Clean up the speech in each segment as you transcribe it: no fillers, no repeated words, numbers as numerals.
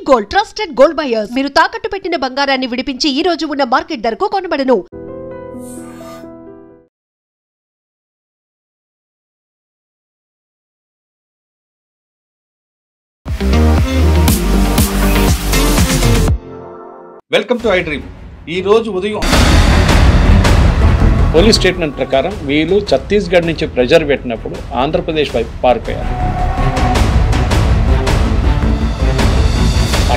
Gold trusted gold buyers. మీరు తాకట్టు పెట్టిన బంగారాన్ని విడిపించి ఈ రోజు ఉన్న మార్కెట్ ధరకు కొనబడను. Welcome to I Dream. ఈ రోజు ఉదయం పోలీస్ స్టేట్మెంట్ ప్రకారం వీళ్ళు ఛత్తీస్గఢ్ నుంచి ప్రెజర్ పెట్టినప్పుడు ఆంధ్రప్రదేశ్ వైపు పారిపోయారు.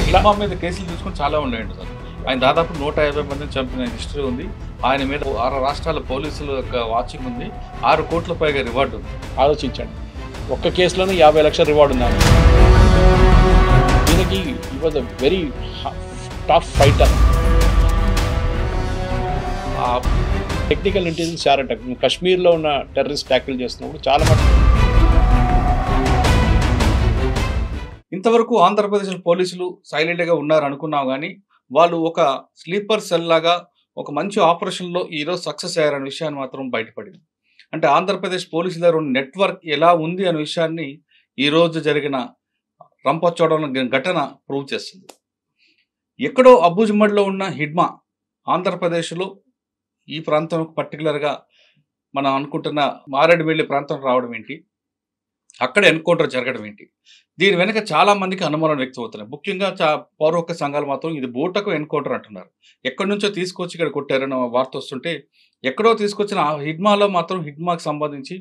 హిడ్మా మీద కేసులు తీసుకుని చాలా ఉన్నాయండి సార్. ఆయన దాదాపు 150 మందిని చంపిన హిస్టరీ ఉంది. ఆయన మీద 6 రాష్ట్రాల పోలీసుల యొక్క వాచింగ్ ఉంది. 6 కోట్ల పైగా రివార్డు ఉంది. ఆలోచించండి, ఒక్క కేసులోనే 50 లక్షల రివార్డు ఉంది. దీనికి ఈ was a very tough fighter. Technical intelligence చాలా కశ్మీర్లో ఉన్న టెర్రరిస్ట్ ట్యాకిల్ చేస్తున్నప్పుడు చాలా మటుకు ఇంతవరకు ఆంధ్రప్రదేశ్ పోలీసులు సైలెంట్గా ఉన్నారు అనుకున్నాం, కానీ వాళ్ళు ఒక స్లీపర్ సెల్ లాగా ఒక మంచి ఆపరేషన్లో ఈరోజు సక్సెస్ అయ్యారనే విషయాన్ని మాత్రం బయటపడింది. అంటే ఆంధ్రప్రదేశ్ పోలీసుల నెట్వర్క్ ఎలా ఉంది అనే విషయాన్ని ఈరోజు జరిగిన రంపచోడవరం ఘటన ప్రూవ్ చేస్తుంది. ఎక్కడో అబూజ్మడ్లో ఉన్న హిడ్మా ఆంధ్రప్రదేశ్లో ఈ ప్రాంతం పర్టికులర్గా మనం అనుకుంటున్న మారేడుమిల్లి ప్రాంతం రావడం ఏంటి, అక్కడ ఎన్కౌంటర్ జరగడం ఏంటి, దీని వెనక చాలా మందికి అనుమానం వ్యక్తమవుతున్నాయి. ముఖ్యంగా పౌర హక్కు సంఘాలు మాత్రం ఇది బూటకు ఎన్కౌంటర్ అంటున్నారు. ఎక్కడి నుంచో తీసుకొచ్చి ఇక్కడ కొట్టారని వార్త వస్తుంటే, ఎక్కడో తీసుకొచ్చిన హిడ్మాలో మాత్రం హిడ్మాకి సంబంధించి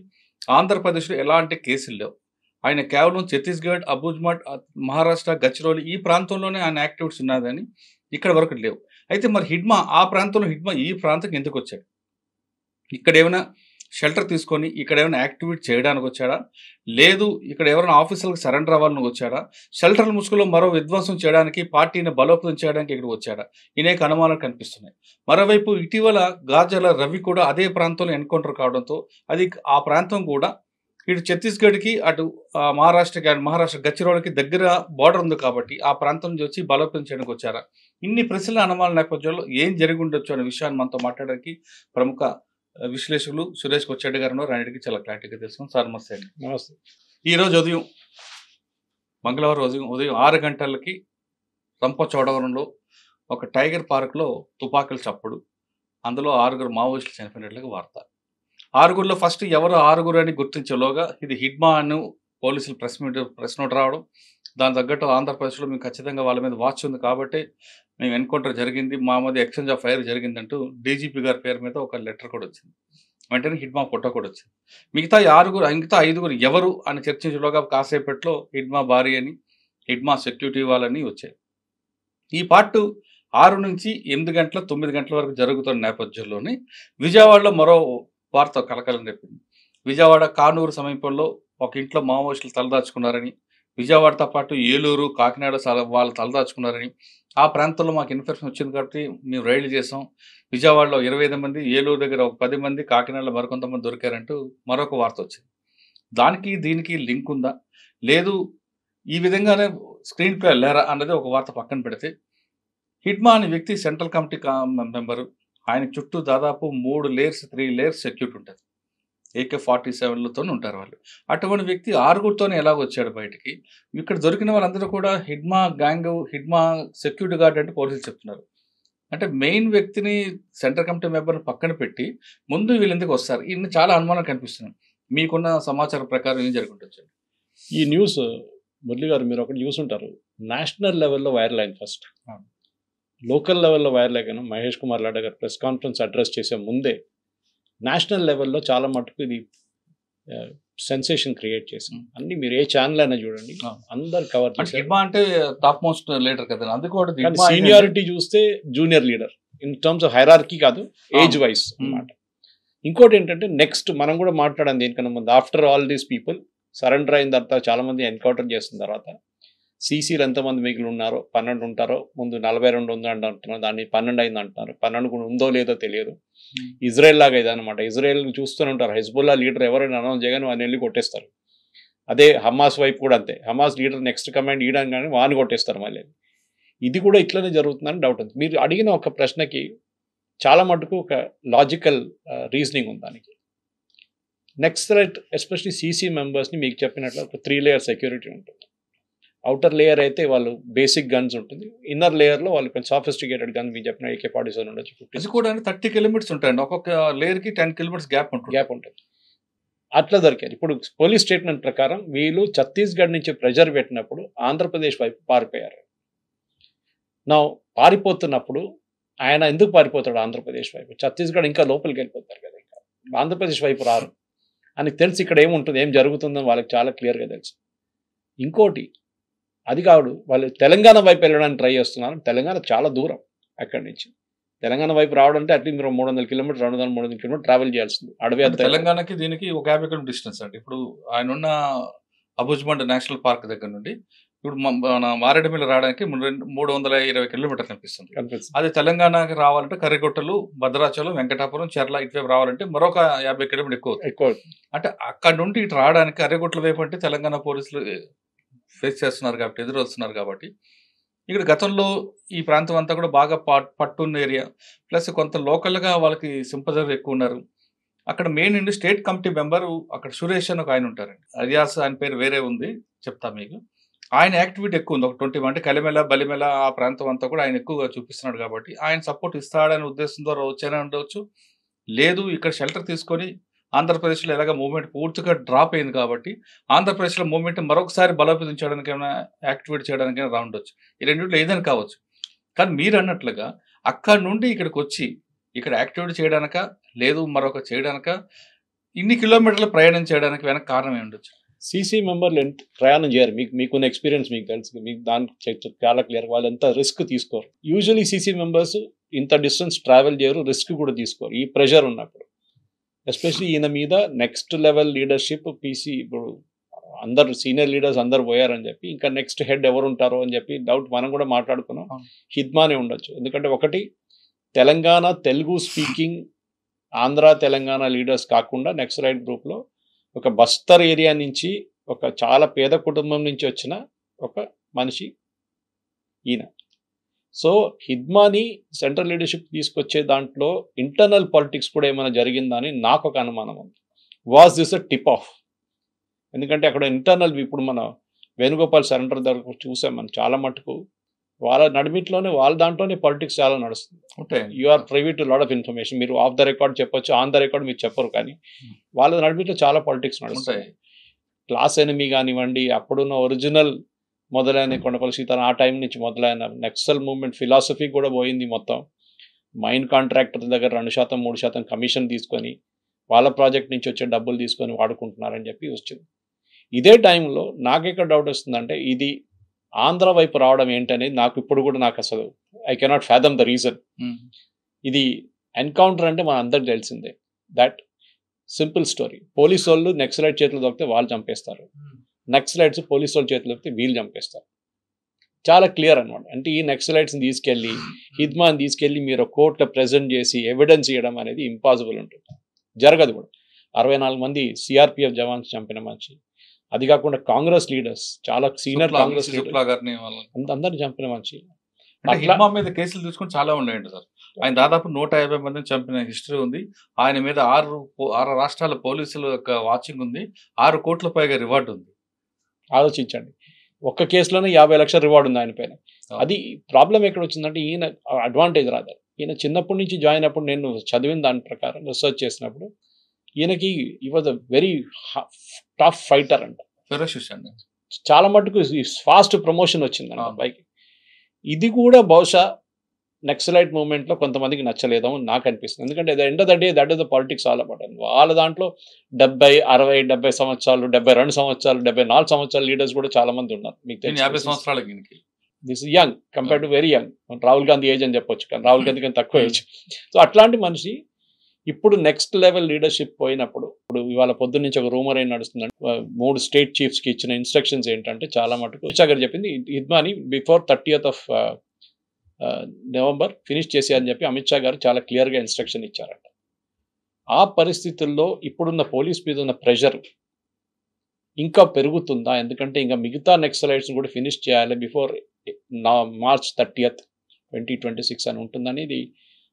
ఆంధ్రప్రదేశ్లో ఎలాంటి కేసులు లేవు. ఆయన కేవలం ఛత్తీస్గఢ్, అబూజ్మడ్, మహారాష్ట్ర, గచ్చిరోలి ఈ ప్రాంతంలోనే ఆయన యాక్టివిటీస్ ఉన్నదని ఇక్కడ వరకు లేవు. అయితే మరి హిడ్మా ఆ ప్రాంతంలో హిడ్మా ఈ ప్రాంతంకి ఎందుకు వచ్చాడు? ఇక్కడ ఏమైనా షెల్టర్ తీసుకొని ఇక్కడ ఏమైనా యాక్టివిటీ చేయడానికి వచ్చాడా, లేదు ఇక్కడ ఎవరైనా ఆఫీసర్లకు సరెండర్ అవ్వాలని వచ్చాడా, షెల్టర్ ముసుగులో మరో విధ్వంసం చేయడానికి, పార్టీని బలోపేతం చేయడానికి ఇక్కడ వచ్చాడా, అనేక అనుమానాలు కనిపిస్తున్నాయి. మరోవైపు ఇటీవల గాజల రవి కూడా అదే ప్రాంతంలో ఎన్కౌంటర్ కావడంతో అది ఆ ప్రాంతం కూడా ఇటు ఛత్తీస్గఢ్కి అటు మహారాష్ట్ర గచ్చిరోలికి దగ్గర బార్డర్ ఉంది కాబట్టి ఆ ప్రాంతం నుంచి వచ్చి బలోపేతం చేయడానికి వచ్చారా, ఇన్ని ప్రశ్నల అనుమానాల నేపథ్యంలో ఏం జరిగి ఉండొచ్చు అనే విషయాన్ని మనతో మాట్లాడడానికి ప్రముఖ విశ్లేషకులు సురేష్ కొచ్చెడ్డి గారు ఆయనకి చాలా క్లారిటీగా తెలుసుకున్నాం. సార్ నమస్తే అండి. నమస్తే. ఈరోజు ఉదయం మంగళవారం ఉదయం 6 గంటలకి రంపచోడవరంలో ఒక టైగర్ పార్క్లో తుపాకుల చప్పుడు, అందులో 6 మావోయిస్టులు చనిపోయినట్లుగా వార్త. 6లో ఫస్ట్ ఎవరు 6 అని గుర్తించేలోగా ఇది హిడ్మా అని పోలీసులు ప్రెస్ నోట్ రావడం, దాని తగ్గట్టు ఆంధ్రప్రదేశ్లో మేము ఖచ్చితంగా వాళ్ళ మీద వాచ్ ఉంది కాబట్టి మేము ఎన్కౌంటర్ జరిగింది, మా మధ్య ఎక్స్చేంజ్ ఆఫ్ ఫైర్ జరిగిందంటూ డీజీపీ గారి పేరు మీద ఒక లెటర్ కూడా వచ్చింది. వెంటనే హిడ్మా ఫోటో కూడా వచ్చింది. మిగతా 5 ఎవరు అని చర్చించేలోగా కాసేపట్లో హిడ్మా భార్య అని, హిడ్మా సెక్యూరిటీ వాళ్ళని వచ్చాయి. ఈ పార్ట్ 6 నుంచి 8 గంటల 9 గంటల వరకు జరుగుతున్న నేపథ్యంలోనే విజయవాడలో మరో వార్త కలకలం రేపింది. విజయవాడ కానూరు సమీపంలో ఒక ఇంట్లో మావోయిస్టులు తలదాచుకున్నారని, విజయవాడతో పాటు ఏలూరు, కాకినాడ వాళ్ళు తలదాచుకున్నారని, ఆ ప్రాంతంలో మాకు ఇన్ఫర్మేషన్ వచ్చింది కాబట్టి మేము రైళ్లు చేసాం. విజయవాడలో 25 మంది, ఏలూరు దగ్గర ఒక 10 మంది, కాకినాడలో మరికొంతమంది దొరికారంటూ మరొక వార్త వచ్చింది. దానికి దీనికి లింక్ ఉందా, లేదు ఈ విధంగానే స్క్రీన్ ప్లే లేరా అన్నది ఒక వార్త పక్కన పెడితే, హిడ్మా అనే వ్యక్తి సెంట్రల్ కమిటీ మెంబరు. ఆయన చుట్టూ దాదాపు 3 లేయర్స్ 3 లేయర్స్ సెక్యూరిటీ ఉంటుంది. AK-47లతో ఉంటారు వాళ్ళు. అటువంటి వ్యక్తి 6తోనే ఎలాగ వచ్చాడు బయటికి? ఇక్కడ దొరికిన వాళ్ళందరూ కూడా Hidma gang, Hidma security guard అంటే పోలీసులు చెప్తున్నారు. అంటే మెయిన్ వ్యక్తిని సెంట్రల్ కమిటీ మెంబర్ని పక్కన పెట్టి ముందు వీళ్ళు ఎందుకు వస్తారు? ఇన్ని చాలా అనుమానం కనిపిస్తున్నాయి. మీకున్న సమాచారం ప్రకారం ఏం జరుగుతుంటుంది? ఈ న్యూస్ మురళి గారు మీరు ఒకటి చూసుంటారు, నేషనల్ లెవెల్లో వైరల్ అయింది. ఫస్ట్ లోకల్ లెవెల్లో వైరల్ అయ్యాను. మహేష్ కుమార్ లాడా గారు ప్రెస్ కాన్ఫరెన్స్ అడ్రస్ చేసే ముందే నేషనల్ లెవెల్లో చాలా మటుకు ఇది సెన్సేషన్ క్రియేట్ చేసింది. అన్ని మీరు ఏ ఛానల్ అయినా చూడండి, అందరు కవర్ చేశారు. హిడ్మా అంటే టాప్ మోస్ట్ లీడర్ కదా, అందుకోటి సీనియారిటీ చూస్తే junior leader in terms of hierarchy కాదు, ఏజ్ వైజ్ అన్నమాట. ఇంకోటి ఏంటంటే నెక్స్ట్ మనం కూడా మాట్లాడాం దేనికన్నా ముందు, after all these people surrender అయిన తర్వాత చాలా మంది ఎన్కౌంటర్ చేసిన తర్వాత సీసీలు ఎంతమంది మిగిలి ఉన్నారో 12 ఉంటారో, ముందు 42 ఉంది అంటున్నారు, దాన్ని 12 అయింది అంటున్నారు. 12 కూడా ఉందో లేదో తెలియదు. ఇజ్రాయెల్ లాగా ఇదనమాట. ఇజ్రాయెల్ చూస్తూనే ఉంటారు, హెజ్బుల్లా లీడర్ ఎవరైనా అనౌన్స్ చేయగానే వాడిని వెళ్ళి కొట్టేస్తారు. అదే హమాస్ వైపు కూడా అంతే, హమాస్ లీడర్ నెక్స్ట్ కమాండ్ ఇయడానికి కానీ వాడిని కొట్టేస్తారు మళ్ళీ. ఇది కూడా ఇట్లనే జరుగుతుందని డౌట్ ఉంది. మీరు అడిగిన ఒక ప్రశ్నకి చాలా మటుకు ఒక లాజికల్ రీజనింగ్ ఉంది దానికి. నెక్స్ట్ థ్రెట్ ఎస్పెషలీ సీసీ మెంబర్స్ని మీకు చెప్పినట్లు ఒక 3 లేయర్ సెక్యూరిటీ ఉంటుంది. అవుటర్ లేయర్ అయితే వాళ్ళు బేసిక్ గన్స్ ఉంటుంది, ఇన్నర్ లేయర్లో వాళ్ళు కొంచెం సాఫిస్టికేటెడ్ గన్ మీకు చెప్పిన AK-47 ఉండొచ్చు, అది 50 కూడా 30 కిలోమీటర్స్ ఉంటాయండి, ఒక్కొక్క లేయర్కి 10 కిలోమీటర్స్ గ్యాప్ ఉంటుంది. గ్యాప్ ఉంటుంది. అట్లా దొరికారు. ఇప్పుడు పోలీస్ స్టేట్మెంట్ ప్రకారం వీళ్ళు ఛత్తీస్గఢ్ నుంచి ప్రెజర్ పెట్టినప్పుడు ఆంధ్రప్రదేశ్ వైపు పారిపోయారు. నా పారిపోతున్నప్పుడు ఆయన ఎందుకు పారిపోతాడు ఆంధ్రప్రదేశ్ వైపు? ఛత్తీస్గఢ్ ఇంకా లోపలికి వెళ్ళిపోతారు కదా, ఇంకా ఆంధ్రప్రదేశ్ వైపు రారు అని తెలిసి ఇక్కడ ఏముంటుంది, ఏం జరుగుతుందని వాళ్ళకి చాలా క్లియర్గా తెలుసు. ఇంకోటి అది కాదు, వాళ్ళు తెలంగాణ వైపు వెళ్ళడానికి ట్రై చేస్తున్నారు. తెలంగాణ చాలా దూరం అక్కడి నుంచి. తెలంగాణ వైపు రావడంటే అట్లీస్ట్ మీరు 300 కిలోమీటర్ 200-300 కిలోమీటర్ ట్రావెల్ చేయాల్సింది. అడవి అంటే తెలంగాణకి దీనికి ఒక 50 కిలోమీటర్ డిస్టెన్స్ అండి. ఇప్పుడు ఆయన ఉన్న అబుజ్మండ్ నేషనల్ పార్క్ దగ్గర నుండి ఇప్పుడు మన మారేడుమిల్లి రావడానికి 320 కిలోమీటర్లు అనిపిస్తుంది. అది తెలంగాణకి రావాలంటే కర్రిగుట్టలు, భద్రాచలం, వెంకటాపురం, చెర్ల ఇటువైపు రావాలంటే మరొక 50 కిలోమీటర్ ఎక్కువ. అంటే అక్కడ నుండి ఇటు రావడానికి కర్రిగుట్టల వైపు అంటే తెలంగాణ పోలీసులు ఫేస్ చేస్తున్నారు కాబట్టి, ఎదురొస్తున్నారు కాబట్టి, ఇక్కడ గతంలో ఈ ప్రాంతం అంతా కూడా బాగా పట్టున్న ఏరియా, ప్లస్ కొంత లోకల్గా వాళ్ళకి సింపథైజర్ ఎక్కువ ఉన్నారు. అక్కడ మెయిన్ ఇండి స్టేట్ కమిటీ మెంబరు అక్కడ సురేష్ అని ఒక ఆయన ఉంటారండి, అలియాస్ ఆయన పేరు వేరే ఉంది చెప్తా మీకు. ఆయన యాక్టివిటీ ఎక్కువ ఉంది, ఒక 20 అంటే కలిమెల బలిమెల ఆ ప్రాంతం అంతా కూడా ఆయన ఎక్కువగా చూపిస్తున్నాడు కాబట్టి ఆయన సపోర్ట్ ఇస్తాడనే ఉద్దేశం ద్వారా వచ్చేనే ఉండవచ్చు. లేదు ఇక్కడ షెల్టర్ తీసుకొని ఆంధ్రప్రదేశ్లో ఎలాగ మూవ్మెంట్ పూర్తిగా డ్రాప్ అయింది కాబట్టి ఆంధ్రప్రదేశ్లో మూవ్మెంట్ మరొకసారి బలోపేతం చేయడానికైనా యాక్టివేట్ చేయడానికైనా రాండొచ్చు. ఈ రెండింటిలో ఏదైనా కావచ్చు. కానీ మీరు అన్నట్లుగా అక్కడ నుండి ఇక్కడికి వచ్చి ఇక్కడ యాక్టివేట్ చేయడానిక, లేదు మరొక చేయడానిక, ఇన్ని కిలోమీటర్లు ప్రయాణం చేయడానికి వెనక కారణం ఏమి ఉండొచ్చు? సీసీ మెంబర్లు ప్రయాణం చేయరు. మీకున్న ఎక్స్పీరియన్స్ మీకు తెలుసు, మీకు దానికి చాలా క్లియర్. వాళ్ళు ఎంత రిస్క్ తీసుకోరు. యూజువలీ సీసీ మెంబర్స్ ఇంత డిస్టెన్స్ ట్రావెల్ చేయరు, రిస్క్ కూడా తీసుకోరు ఈ ప్రెషర్ ఉన్నప్పుడు. ఎస్పెషలీ ఈయన మీద నెక్స్ట్ లెవెల్ లీడర్షిప్ పీసీ, ఇప్పుడు అందరు సీనియర్ లీడర్స్ అందరు పోయారని చెప్పి ఇంకా నెక్స్ట్ హెడ్ ఎవరు ఉంటారో అని చెప్పి డౌట్ మనం కూడా మాట్లాడుకున్నాం. హిద్మానే ఉండొచ్చు. ఎందుకంటే ఒకటి తెలంగాణ తెలుగు స్పీకింగ్ ఆంధ్ర తెలంగాణ లీడర్స్ కాకుండా నెక్స్ట్ రైట్ గ్రూప్లో ఒక బస్తర్ ఏరియా నుంచి ఒక చాలా పేద కుటుంబం నుంచి వచ్చిన ఒక మనిషి ఈయన. సో హిద్మాని సెంట్రల్ లీడర్షిప్ తీసుకొచ్చే దాంట్లో ఇంటర్నల్ పాలిటిక్స్ కూడా ఏమైనా జరిగిందని నాకు ఒక అనుమానం ఉంది. Was this a tip of? ఎందుకంటే అక్కడ ఇంటర్నల్ ఇప్పుడు మన వేణుగోపాల్ సరెండర్ దగ్గర చూసాం మనం చాలా మటుకు వాళ్ళ నడిమిట్లోనే వాళ్ళ దాంట్లోనే పాలిటిక్స్ చాలా నడుస్తుంది. అంటే you or private to lot of information. మీరు ఆఫ్ ద రికార్డ్ చెప్పొచ్చు, ఆన్ ద రికార్డ్ మీరు చెప్పరు, కానీ వాళ్ళ నడిమిట్లో చాలా పాలిటిక్స్ నడుస్తాయి. క్లాస్ ఎనిమీ కానివ్వండి, అప్పుడున్న ఒరిజినల్ మొదలైన కొండపల్లి సీతారాం ఆ టైం నుంచి మొదలైన నక్సల్ మూవ్మెంట్ ఫిలాసఫీ కూడా పోయింది మొత్తం. మైన్ కాంట్రాక్టర్ దగ్గర 2%, 3% కమిషన్ తీసుకొని వాళ్ళ ప్రాజెక్ట్ నుంచి వచ్చే డబ్బులు తీసుకొని వాడుకుంటున్నారని చెప్పి వచ్చింది. ఇదే టైంలో నాకెక్కడ డౌట్ వస్తుందంటే ఇది ఆంధ్ర వైపు రావడం ఏంటనేది నాకు ఇప్పుడు కూడా నాకు అసలు I cannot fathom the reason. ఇది ఎన్కౌంటర్ అంటే మన అందరికి తెలిసిందే. That simple story. పోలీసు వాళ్ళు నక్సలైట్ చేతులు దొరికితే వాళ్ళు చంపేస్తారు, నక్సలైట్స్ పోలీసు వాళ్ళ చేతులు దొరికితే వీళ్ళు చంపేస్తారు. చాలా క్లియర్ అనమాట. అంటే ఈ నక్సలైట్స్ని తీసుకెళ్ళి హిద్మాని తీసుకెళ్ళి మీరు కోర్టులో ప్రెజెంట్ చేసి ఎవిడెన్స్ ఇవ్వడం అనేది ఇంపాసిబుల్ ఉంటుంది, జరగదు కూడా. 64 మంది సిఆర్పిఎఫ్ జవాన్స్ చంపిన మనిషి, అది కాకుండా కాంగ్రెస్ లీడర్స్ చాలా సీనియర్ కాంగ్రెస్ అందరిని చంపిన మనిషి. హిద్మా మీద కేసులు తీసుకుని చాలా ఉన్నాయండి సార్. ఆయన దాదాపు 150 మందిని చంపిన హిస్టరీ ఉంది. ఆయన మీద 6 రాష్ట్రాల పోలీసుల యొక్క వాచింగ్ ఉంది. 6 కోట్ల పైగా రివార్డు ఉంది. ఆలోచించండి, ఒక్క కేసులోనే 50 లక్షల రివార్డు ఉంది ఆయన పైన. అది ప్రాబ్లం ఎక్కడ వచ్చిందంటే ఈయన అడ్వాంటేజ్ రాదు. ఈయన చిన్నప్పటి నుంచి జాయిన్ అప్పుడు నేను చదివిన దాని ప్రకారం రీసెర్చ్ చేసినప్పుడు ఈయనకి ఈ was a very tough fighter అంట. చాలా మటుకు ఫాస్ట్ ప్రమోషన్ వచ్చిందంట పైకి. ఇది కూడా బహుశా నక్సలైట్ మూవ్మెంట్లో కొంతమందికి నచ్చలేదో అని నాకు అనిపిస్తుంది. ఎందుకంటే end of the day that is the politics all about. వాళ్ళ దాంట్లో 70, 60, 70 సంవత్సరాలు, 72 సంవత్సరాలు, 74 సంవత్సరాల లీడర్స్ కూడా చాలా మంది ఉన్నారు. మీకు తెలిసి 50 సంవత్సరాలకి this is young compare to very young. Rahul Gandhi age అని చెప్పొచ్చు, కానీ రాహుల్ గాంధీ కానీ తక్కువ ఏజ్. సో అట్లాంటి మనిషి ఇప్పుడు నెక్స్ట్ లెవెల్ లీడర్షిప్ పోయినప్పుడు, ఇప్పుడు ఇవాళ పొద్దున్న నుంచి ఒక రూమర్ ఏం నడుస్తుందంటే 3 స్టేట్ చీఫ్స్కి ఇచ్చిన ఇన్స్ట్రక్షన్స్ ఏంటంటే చాలా మటుకు అమిత్ షా గారు చెప్పింది హిద్మాని before 30th of November finish చేసేయాలని చెప్పి అమిత్ షా గారు చాలా క్లియర్గా ఇన్స్ట్రక్షన్ ఇచ్చారంట. ఆ పరిస్థితుల్లో ఇప్పుడున్న పోలీస్ మీద ఉన్న ప్రెషర్ ఇంకా పెరుగుతుందా? ఎందుకంటే ఇంకా మిగతా నక్సలైట్స్ కూడా ఫినిష్ చేయాలి బిఫోర్ March 30th, 2026 అని ఉంటుందని ఇది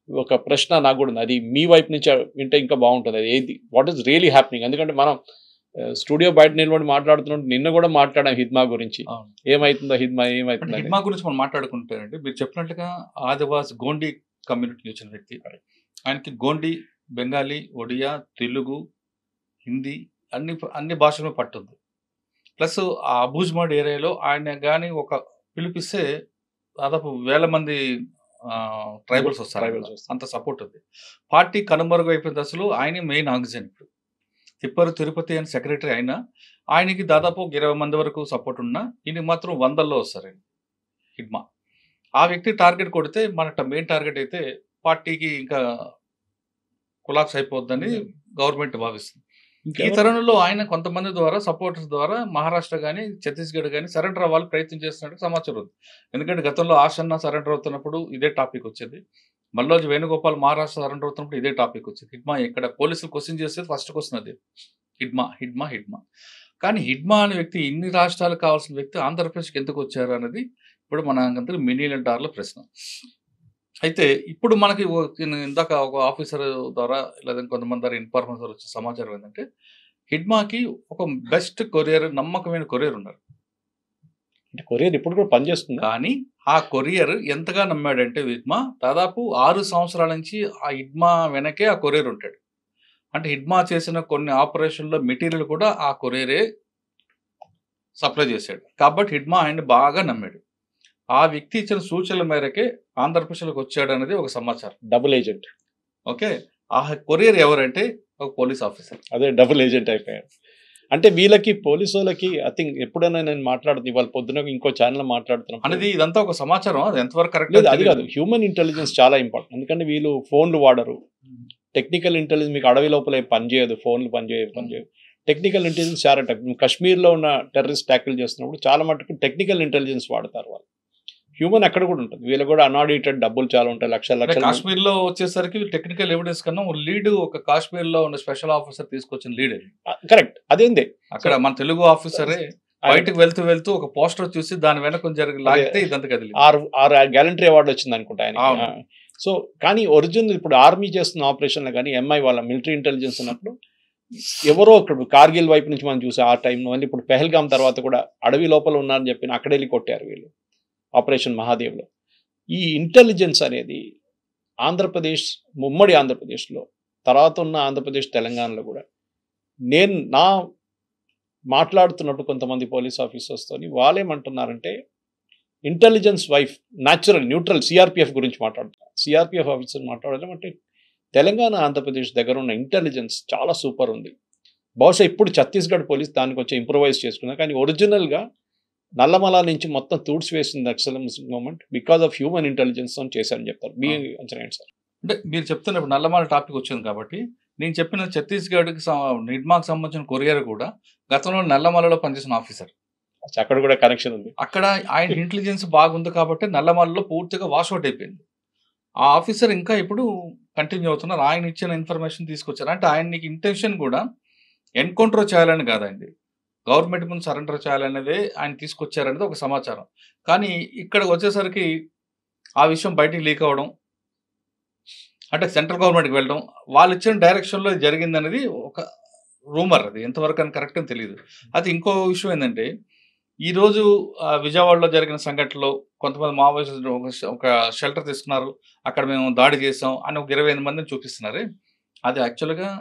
ఒక ప్రశ్న నాకు కూడా ఉంది. అది మీ వైపు నుంచి వింటే ఇంకా బాగుంటుంది. అది ఏది వాట్ ఈస్ రియలీ హ్యాపెనింగ్? ఎందుకంటే మనం స్టూడియో బయట నిలబడి మాట్లాడుతున్నట్టు నిన్న కూడా మాట్లాడాం హిడ్మా గురించి. అవును. ఏమైతుందో హిడ్మా అంటే ఏమైతుందో హిడ్మా గురించి మనం మాట్లాడుకుంటారంటే మీరు చెప్పినట్లుగా ఆదివాసి గోండి కమ్యూనిటీ వచ్చిన వ్యక్తి. ఆయనకి గోండి, బెంగాలీ, ఒడియా, తెలుగు, హిందీ అన్ని భాషలు పట్టుంది. ప్లస్ ఆ అబూజ్మాడ్ ఏరియాలో ఆయన కానీ ఒక పిలిపిస్తే దాదాపు వేల మంది ట్రైబల్స్ వస్తారు. Tribals వస్తారు. అంత సపోర్ట్ ఉంది. పార్టీ కనుమరుగు అయిపోయిన దశలో ఆయన మెయిన్ ఆక్సిజన్. ఇప్పుడు తిరుపతి అని సెక్రటరీ అయినా ఆయనకి దాదాపు 20 మంది వరకు సపోర్ట్ ఉన్నా ఈయనకి మాత్రం 100ల్లో వస్తారండి హిడ్మా. ఆ వ్యక్తి టార్గెట్ కొడితే మన మెయిన్ టార్గెట్ అయితే పార్టీకి ఇంకా కొలాప్స్ అయిపోద్దని గవర్నమెంట్ భావిస్తుంది. ఈ తరుణంలో ఆయన కొంతమంది ద్వారా సపోర్టర్స్ ద్వారా మహారాష్ట్ర కానీ ఛత్తీస్గఢ్ కానీ సరెండర్ అవ్వాలి ప్రయత్నం చేస్తున్నట్టు సమాచారం ఉంది. ఎందుకంటే గతంలో ఆశన్న సరెండర్ అవుతున్నప్పుడు ఇదే టాపిక్ వచ్చేది. మల్లోజు వేణుగోపాల్ మహారాష్ట్ర సరెండర్ అవుతున్నప్పుడు ఇదే టాపిక్ వచ్చేది. హిడ్మా ఇక్కడ పోలీసులు క్వశ్చన్ చేసేది ఫస్ట్ క్వశ్చన్ అది, హిడ్మా. కానీ హిడ్మా అనే వ్యక్తి ఇన్ని రాష్ట్రాలకు కావాల్సిన వ్యక్తి ఆంధ్రప్రదేశ్కి ఎందుకు వచ్చారు అనేది ఇప్పుడు మన అందరూ $1,000,000 ప్రశ్న. అయితే ఇప్పుడు మనకి ఇందాక ఒక ఆఫీసర్ ద్వారా లేదా కొంతమంది ద్వారా ఇన్ఫార్మేషన్ ద్వారా వచ్చే సమాచారం ఏంటంటే హిడ్మాకి ఒక బెస్ట్ కొరియర్, నమ్మకమైన కొరియర్ ఉన్నారు. అంటే కొరియర్ ఇప్పుడు కూడా పనిచేస్తుంది. కానీ ఆ కొరియర్ ఎంతగా నమ్మాడంటే హిడ్మా దాదాపు 6 సంవత్సరాల నుంచి ఆ హిడ్మా వెనకే ఆ కొరియర్ ఉంటాడు. అంటే హిడ్మా చేసిన కొన్ని ఆపరేషన్లో మెటీరియల్ కూడా ఆ కొరియరే సప్లై చేశాడు. కాబట్టి హిడ్మా ఆయన్ని బాగా నమ్మాడు. ఆ వ్యక్తి ఇచ్చిన సూచనల మేరకే ఆంధ్రప్రదేశ్లోకి వచ్చాడు అనేది ఒక సమాచారం. Double agent. ఓకే, ఆ కొరియర్ ఎవరంటే ఒక పోలీస్ ఆఫీసర్. అదే డబుల్ ఏజెంట్ అయిపోయాడు. అంటే వీళ్ళకి పోలీసు వాళ్ళకి ఐ థింక్ ఎప్పుడైనా నేను మాట్లాడుతుంది ఇవాళ పొద్దున ఇంకో ఛానల్ మాట్లాడుతున్నాను అనేది ఇదంతా ఒక సమాచారం. అది ఎంతవరకు కరెక్ట్ లేదు, అది కాదు. హ్యూమన్ ఇంటెలిజెన్స్ చాలా ఇంపార్టెంట్. ఎందుకంటే వీళ్ళు ఫోన్లు వాడరు. టెక్నికల్ ఇంటెలిజెన్స్ మీకు అడవి లోపల పనిచేయదు, ఫోన్లు పనిచేయదు. టెక్నికల్ ఇంటెలిజెన్స్ చాలా కాశ్మీర్లో ఉన్న టెర్రరిస్ట్ ట్యాకిల్ చేస్తున్నప్పుడు చాలా మటుకు టెక్నికల్ ఇంటెలిజెన్స్ వాడతారు వాళ్ళు. హ్యూమన్ అక్కడ కూడా ఉంటుంది. వీళ్ళు కూడా అన్ఆడిటెడ్ డబ్బులు చాలా ఉంటాయి, లక్షల. కాశ్మీర్ లో వచ్చేసరికి టెక్నికల్ ఎవిడెన్స్ కన్నా లీడ్ ఒక కాశ్మీర్ లో ఉన్న స్పెషల్ ఆఫీసర్ తీసుకొచ్చిన లీడ్ అది. కరెక్ట్, అదేంది అక్కడ మన తెలుగు ఆఫీసరే బయటకు వెళ్తూ ఒక పోస్టర్ చూసి దాని వెనక జరిగి లాగితే ఇదంతా కదిలి 6 గ్యాలంటరీ అవార్డు వచ్చింది అనుకుంటా ఆయన. సో కానీ ఒరిజినల్ ఇప్పుడు ఆర్మీ చేస్తున్న ఆపరేషన్లో కానీ ఎంఐ వాళ్ళ మిలిటరీ ఇంటెలిజెన్స్ ఉన్నప్పుడు ఎవరో ఇక్కడ కార్గిల్ వైపు నుంచి మనం చూసే ఆ టైంలో ఇప్పుడు పెహల్గామ్ తర్వాత కూడా అడవి లోపల ఉన్నారని చెప్పి అక్కడ వెళ్ళి కొట్టారు వీళ్ళు ఆపరేషన్ మహాదేవ్లో. ఈ ఇంటెలిజెన్స్ అనేది ఆంధ్రప్రదేశ్, ఉమ్మడి ఆంధ్రప్రదేశ్లో, తర్వాత ఉన్న ఆంధ్రప్రదేశ్, తెలంగాణలో కూడా నేను మాట్లాడుతున్నప్పుడు కొంతమంది పోలీస్ ఆఫీసర్స్తో వాళ్ళేమంటున్నారంటే ఇంటెలిజెన్స్ వైఫ్ న్యూట్రల్ సిఆర్పిఎఫ్ గురించి మాట్లాడుతున్నారు. సిఆర్పిఎఫ్ ఆఫీసర్ మాట్లాడడం అంటే తెలంగాణ, ఆంధ్రప్రదేశ్ దగ్గర ఉన్న ఇంటెలిజెన్స్ చాలా సూపర్ ఉంది. బహుశా ఇప్పుడు ఛత్తీస్గఢ్ పోలీస్ దానికి వచ్చి ఇంప్రూవైజ్ చేసుకున్నారు. కానీ ఒరిజినల్గా నల్లమల నుంచి మొత్తం వేసింది naxalism movement because of human intelligence అని చేశారని చెప్తారు. మీ అంచనా ఏంటి సార్? అంటే మీరు చెప్తున్నప్పుడు నల్లమల టాపిక్ వచ్చింది కాబట్టి నేను చెప్పిన ఛత్తీస్గఢ్కి హిడ్మాకి సంబంధించిన కొరియర్ కూడా గతంలో నల్లమలలో పనిచేసిన ఆఫీసర్. అక్కడ కూడా కనెక్షన్ ఉంది. అక్కడ ఆయన ఇంటెలిజెన్స్ బాగుంది కాబట్టి నల్లమలలో పూర్తిగా వాష్అవుట్ అయిపోయింది. ఆ ఆఫీసర్ ఇంకా ఇప్పుడు కంటిన్యూ అవుతున్నారు. ఆయన ఇచ్చిన ఇన్ఫర్మేషన్ తీసుకొచ్చారు. అంటే ఆయన ఇంటెన్షన్ కూడా ఎన్కౌంటర్ చేయాలని కాదండి, గవర్నమెంట్ ముందు సరెండర్ చేయాలనేదే ఆయన తీసుకొచ్చారనేది ఒక సమాచారం. కానీ ఇక్కడ వచ్చేసరికి ఆ విషయం బయటికి లీక్ అవ్వడం, అంటే సెంట్రల్ గవర్నమెంట్కి వెళ్ళడం, వాళ్ళు ఇచ్చిన డైరెక్షన్లో జరిగింది అనేది ఒక రూమర్. అది ఎంతవరకు అని కరెక్ట్ అని తెలియదు. అది ఇంకో విషయం ఏంటంటే ఈరోజు విజయవాడలో జరిగిన సంఘటనలో కొంతమంది మావోయిస్టులు ఒక షెల్టర్ తీసుకున్నారు, అక్కడ మేము దాడి చేసాం అని ఒక 25 మందిని చూపిస్తున్నారు. అది యాక్చువల్గా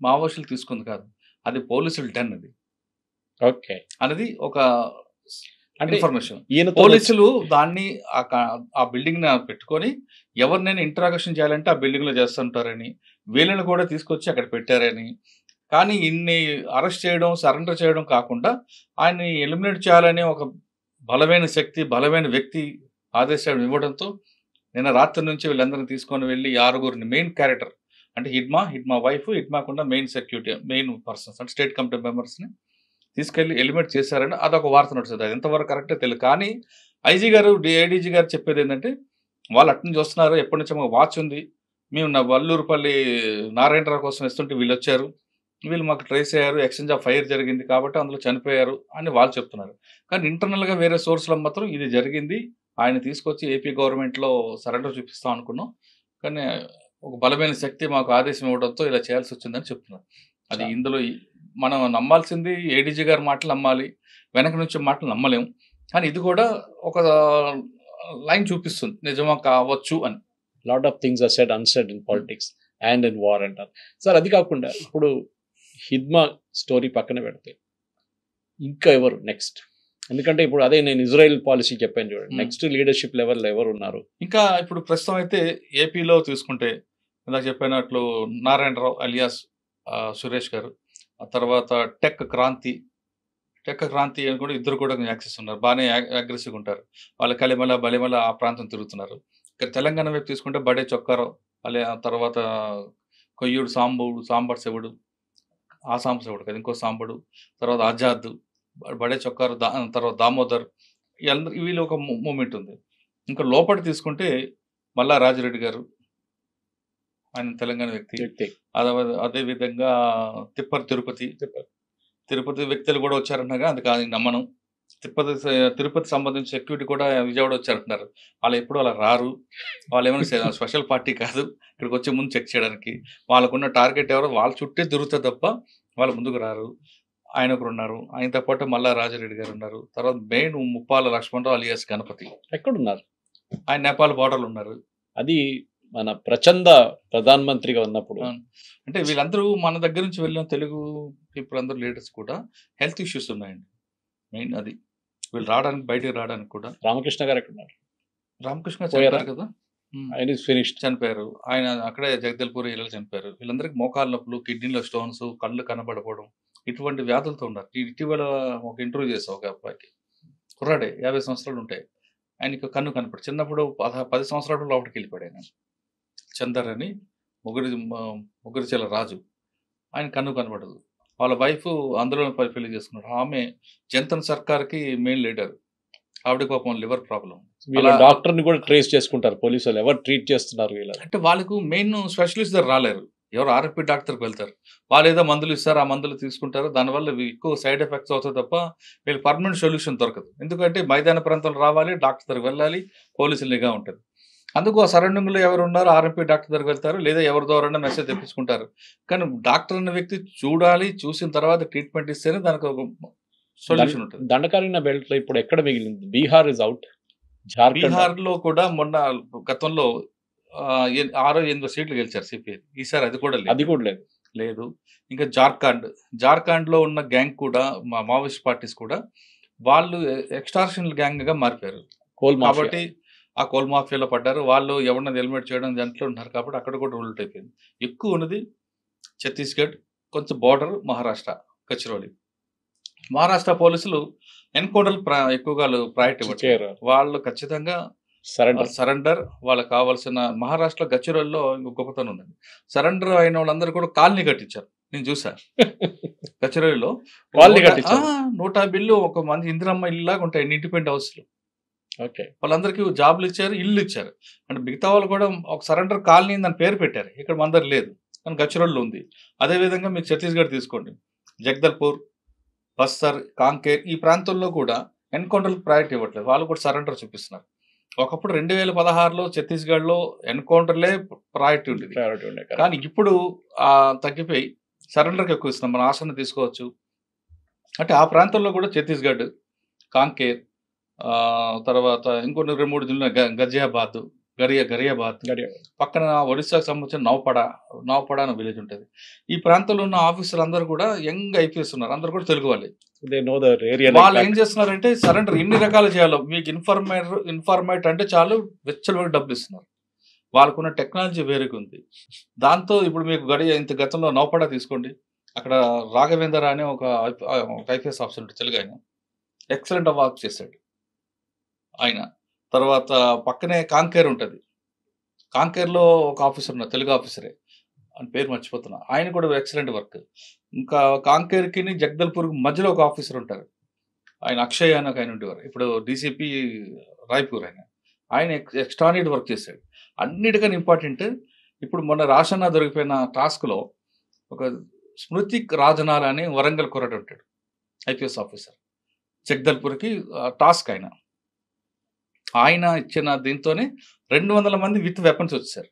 మావోయిస్టులు తీసుకుంది కాదు, అది పోలీసులు డన్ అది. ఓకే, అనేది ఒక ఇన్ఫర్మేషన్. ఈయన పోలీసులు దాన్ని ఆ బిల్డింగ్ పెట్టుకొని ఎవరినైనా ఇంట్రాగేషన్ చేయాలంటే ఆ బిల్డింగ్ లో చేస్తుంటారని, వీళ్ళని కూడా తీసుకొచ్చి అక్కడ పెట్టారని. కానీ ఇన్ని అరెస్ట్ చేయడం, సరెండర్ చేయడం కాకుండా ఆయన్ని ఎలిమినేట్ చేయాలని ఒక బలమైన శక్తి, బలమైన వ్యక్తి ఆదేశాలు ఇవ్వడంతో నిన్న రాత్రి నుంచి వీళ్ళందరినీ తీసుకొని వెళ్ళి 6గురిని మెయిన్ క్యారెక్టర్ అంటే హిడ్మా వైఫ్, హిడ్మాకుండా మెయిన్ సెక్యూరిటీ, మెయిన్ పర్సన్స్ అంటే స్టేట్ కమిటీ మెంబర్స్ని తీసుకెళ్లి ఎలిమినేట్ చేశారని అదొక వార్త నడుస్తుంది. అది ఎంతవరకు కరెక్టే తెలియదు. కానీ ఐజీ గారు, ఏడీజీ గారు చెప్పేది ఏంటంటే వాళ్ళు అటు నుంచి వస్తున్నారు, ఎప్పటి నుంచో మాకు వాచ్ ఉంది, మేము వల్లూరుపల్లి నారాయణరావు కోసం ఇస్తుంటే వీళ్ళు వచ్చారు, వీళ్ళు మాకు ట్రేస్ అయ్యారు, ఎక్స్చేంజ్ ఆఫ్ ఫైర్ జరిగింది కాబట్టి అందులో చనిపోయారు అని వాళ్ళు చెప్తున్నారు. కానీ ఇంటర్నల్గా వేరే సోర్స్లో మాత్రం ఇది జరిగింది, ఆయన తీసుకొచ్చి ఏపీ గవర్నమెంట్లో సరెండర్ చూపిస్తాం అనుకున్నాం, కానీ ఒక బలమైన శక్తి మాకు ఆదేశం ఇవ్వడంతో ఇలా చేయాల్సి వచ్చిందని చెప్తున్నారు. అది ఇందులో మనం నమ్మాల్సింది ఏడీజీ గారి మాటలు నమ్మాలి, వెనక నుంచి మాటలు నమ్మలేం. కానీ ఇది కూడా ఒక లైన్ చూపిస్తుంది నిజమా కావచ్చు అని. Lot of things are said unsaid in politics and in war అంటారు సార్. అది కాకుండా ఇప్పుడు హిద్మా స్టోరీ పక్కన పెడితే ఇంకా ఎవరు నెక్స్ట్? ఎందుకంటే ఇప్పుడు అదే నేను ఇజ్రాయెల్ పాలసీ చెప్పాను చూడండి, నెక్స్ట్ లీడర్షిప్ లెవెల్ ఎవరు ఉన్నారు? ఇంకా ఇప్పుడు ప్రస్తుతం అయితే ఏపీలో తీసుకుంటే ఇందాక చెప్పినట్లు నారాయణరావు అలియాస్ సురేష్ గారు, ఆ తర్వాత టెక్ క్రాంతి అని కూడా ఇద్దరు కూడా యాక్సెస్ ఉన్నారు, బాగానే అగ్రెసివ్గా ఉంటారు. వాళ్ళ కలిమల బలిమల ఆ ప్రాంతం తిరుగుతున్నారు. ఇక్కడ తెలంగాణ వైపు తీసుకుంటే బడే చొక్కారావు, ఆ తర్వాత కొయ్యూడు సాంబడు శివుడు, ఆ శివుడు కదా ఇంకో సాంబడు, తర్వాత ఆజాద్, బడే చొక్కారు, తర్వాత దామోదర్, వీళ్ళు ఒక మూమెంట్ ఉంది. ఇంకా లోపలి తీసుకుంటే మల్లా రాజిరెడ్డి గారు, ఆయన తెలంగాణ వ్యక్తి. అదే విధంగా తిరుపతి వ్యక్తులు కూడా వచ్చారంటున్నారు, అది కాదు నమ్మను. తిరుపతి సంబంధించిన సెక్యూరిటీ కూడా విజయవాడ వచ్చారంటున్నారు. వాళ్ళు ఎప్పుడు అలా రారు, వాళ్ళు ఏమైనా స్పెషల్ పార్టీ కాదు ఇక్కడికి వచ్చే ముందు చెక్ చేయడానికి. వాళ్ళకున్న టార్గెట్ ఎవరో వాళ్ళ చుట్టే తిరుగుతుంది తప్ప వాళ్ళు ముందుకు రారు. ఆయన ఒకరు ఉన్నారు, ఆయనతో పాటు మల్లా రాజారెడ్డి గారు ఉన్నారు. తర్వాత మెయిన్ ముప్పాల లక్ష్మణరావు అలియాస్ గణపతి ఎక్కడున్నారు? ఆయన నేపాల్ బార్డర్లో ఉన్నారు. అది మన ప్రచండ ప్రధానమంత్రిగా ఉన్నప్పుడు. అంటే వీళ్ళందరూ మన దగ్గర నుంచి వెళ్ళిన తెలుగు పీపుల్ అందరూ లీడర్స్ కూడా హెల్త్ ఇష్యూస్ ఉన్నాయండి. మెయిన్ అది వీళ్ళు రావడానికి, బయటకు రావడానికి కూడా. రామకృష్ణ గారు ఎక్కడున్నారు? రామకృష్ణ చనిపోయారు కదా, ఆయన ఫినిష్డ్, చనిపోయారు. ఆయన అక్కడే జగదల్పూర్ ఏరియాలో చనిపోయారు. వీళ్ళందరికీ మోకాళ్ళ నొప్పులు, కిడ్నీలో స్టోన్స్, కళ్ళు కనబడకపోవడం, ఇటువంటి వ్యాధులతో ఉన్నారు. ఇటీవల ఒక ఇంటర్వ్యూ చేసాం ఒక అబ్బాయికి, కుర్రాడే 50 సంవత్సరాలు ఉంటాయి. ఆయనకి కన్ను కనపడు, చిన్నప్పుడు 10 సంవత్సరాలు లోపలికి వెళ్ళిపోయాడు. ఆయన చందర్ అని ముగ్గురిచెల రాజు, ఆయన కన్ను కనపడదు. వాళ్ళ వైఫ్ అందులోనే పెళ్లి చేసుకున్నాడు. ఆమె జంతన్ సర్కార్కి మెయిన్ లీడర్, ఆవిడ పాపం లివర్ ప్రాబ్లం. డాక్టర్ ని కూడా ట్రేస్ చేసుకుంటారు పోలీసులు, ఎవరు ట్రీట్ చేస్తున్నారు అంటే వాళ్ళకు మెయిన్ స్పెషలిస్ట్ దగ్గర రాలేరు, ఎవరు ఆర్ఎంపీ డాక్టర్కి వెళ్తారు. వాళ్ళు ఏదో మందులు ఇస్తారు, ఆ మందులు తీసుకుంటారు. దానివల్ల ఎక్కువ సైడ్ ఎఫెక్ట్స్ అవుతాయి తప్ప వీళ్ళు పర్మనెంట్ సొల్యూషన్ దొరకదు. ఎందుకంటే మైదాన ప్రాంతంలో రావాలి, డాక్టర్ దగ్గరికి వెళ్ళాలి, పోలీసులు నిఘా ఉంటుంది. అందుకు ఆ సరౌండింగ్లో ఎవరు ఉన్నారు, ఆర్ఎంపీ డాక్టర్ దగ్గరికి వెళ్తారు, లేదా ఎవరి ద్వారా మెసేజ్ తెప్పించుకుంటారు. కానీ డాక్టర్ అనే వ్యక్తి చూడాలి, చూసిన తర్వాత ట్రీట్మెంట్ ఇస్తేనే దానికి ఒక సొల్యూషన్ ఉంటుంది. దండకారణ్య బెల్ట్ లో ఇప్పుడు ఎక్కడ మిగిలింది? Bihar is out. బీహార్లో కూడా మొన్న గతంలో 6-8 సీట్లు గెలిచారు సిపిఐ. ఈసారి అది కూడా లేదు. ఇంకా జార్ఖండ్లో ఉన్న గ్యాంగ్ కూడా, మావోయిస్ట్ పార్టీస్ కూడా వాళ్ళు ఎక్స్టార్షన్ గ్యాంగ్గా మారిపోయారు. కాబట్టి ఆ కోల్ మాఫియాలో పడ్డారు. వాళ్ళు ఎవరిని ఎలిమినేట్ చేయడం దాంట్లో ఉన్నారు. కాబట్టి అక్కడ కూడా రూల్ట్ అయిపోయింది. ఎక్కువ ఉన్నది ఛత్తీస్గఢ్, కొంచెం బార్డర్ మహారాష్ట్ర, గచ్చిరోలి. మహారాష్ట్ర పోలీసులు ఎన్కౌంటర్ ఎక్కువగా ప్రయారిటీ ఇవ్వట్లేదు. వాళ్ళు ఖచ్చితంగా సరెండర్, వాళ్ళకి కావాల్సిన. మహారాష్ట్ర గచ్చిరోలిలో గొప్పతనం ఉందండి, సరెండర్ అయిన వాళ్ళందరూ కూడా కాలనీ కట్టించారు. నేను చూసా గచ్చిరోలిలో 150 ఇల్లు, ఒక మంది ఇందిరమ్మ ఇల్లు లాగా ఉంటాయి, ఇండిపెండెంట్ హౌస్లు. వాళ్ళందరికీ జాబ్లు ఇచ్చారు, ఇల్లు ఇచ్చారు. అంటే మిగతా వాళ్ళు కూడా ఒక సరెండర్ కాలనీ దాని పేరు పెట్టారు. ఇక్కడ మందరు లేదు, కానీ గచ్చిరోలిలో ఉంది. అదేవిధంగా మీరు ఛత్తీస్గఢ్ తీసుకోండి, జగదల్పూర్, బస్తర్, కాంకేర్, ఈ ప్రాంతంలో కూడా ఎన్కౌంటర్లకు ప్రయారిటీ ఇవ్వట్లేదు. వాళ్ళు కూడా సరెండర్ చూపిస్తున్నారు. ఒకప్పుడు 2016లో ఛత్తీస్గఢ్లో ఎన్కౌంటర్లే ప్రయారిటీ ఉండేది, కానీ ఇప్పుడు తగ్గిపోయి సరెండర్కి ఎక్కువ ఇస్తున్నాం. మన ఆసన తీసుకోవచ్చు. అంటే ఆ ప్రాంతంలో కూడా ఛత్తీస్గఢ్, కాంకేర్, తర్వాత ఇంకొన్ని 2-3 జిల్లా, గరియాబాద్, పక్కన ఒడిశాకు సంబంధించిన నౌపడ అనే విలేజ్ ఉంటుంది. ఈ ప్రాంతంలో ఉన్న ఆఫీసర్లు అందరూ కూడా యంగ్ ఐపీఎస్ ఉన్నారు, అందరూ కూడా తెలుగు వాళ్ళే. వాళ్ళు ఏం చేస్తున్నారంటే సరెండర్ ఎన్ని రకాలు చేయాలో, మీకు ఇన్ఫర్మేట్ అంటే చాలు వెచ్చలు డబ్బులు ఇస్తున్నారు. వాళ్ళకున్న టెక్నాలజీ వేరుగా ఉంది. దాంతో ఇప్పుడు మీకు గతంలో నౌపడ తీసుకోండి, అక్కడ రాఘవేందర్ అనే ఒక ఐపీఎస్ ఆఫీసర్ ఉంటుంది, తెలుగు ఆయన, ఎక్సలెంట్ వర్క్ చేశాడు ఆయన. తర్వాత పక్కనే కాంకేర్ ఉంటుంది, కాంకేర్లో ఒక ఆఫీసర్ ఉన్నారు, తెలుగు ఆఫీసరే, అని పేరు మర్చిపోతున్నా, ఆయన కూడా ఎక్సలెంట్ వర్క్. ఇంకా కాంకేర్కి జగదల్పూర్కి మధ్యలో ఒక ఆఫీసర్ ఉంటారు, ఆయన అక్షయ్ అని ఆయన ఉండేవారు, ఇప్పుడు డీసీపీ రాయ్పూర్. ఆయన ఎక్స్ట్రానిటీ వర్క్ చేశాడు. అన్నిటికన్నా ఇంపార్టెంట్, ఇప్పుడు మొన్న రాషన్న దొరికిపోయిన టాస్క్లో ఒక స్మృతి రాజనాల అని వరంగల్ కొరట ఉంటాడు, ఐపీఎస్ ఆఫీసర్, జగదల్పూర్కి టాస్క్. ఆయన ఇచ్చిన దీంతోనే 200 మంది విత్ వెపన్స్ వచ్చారు.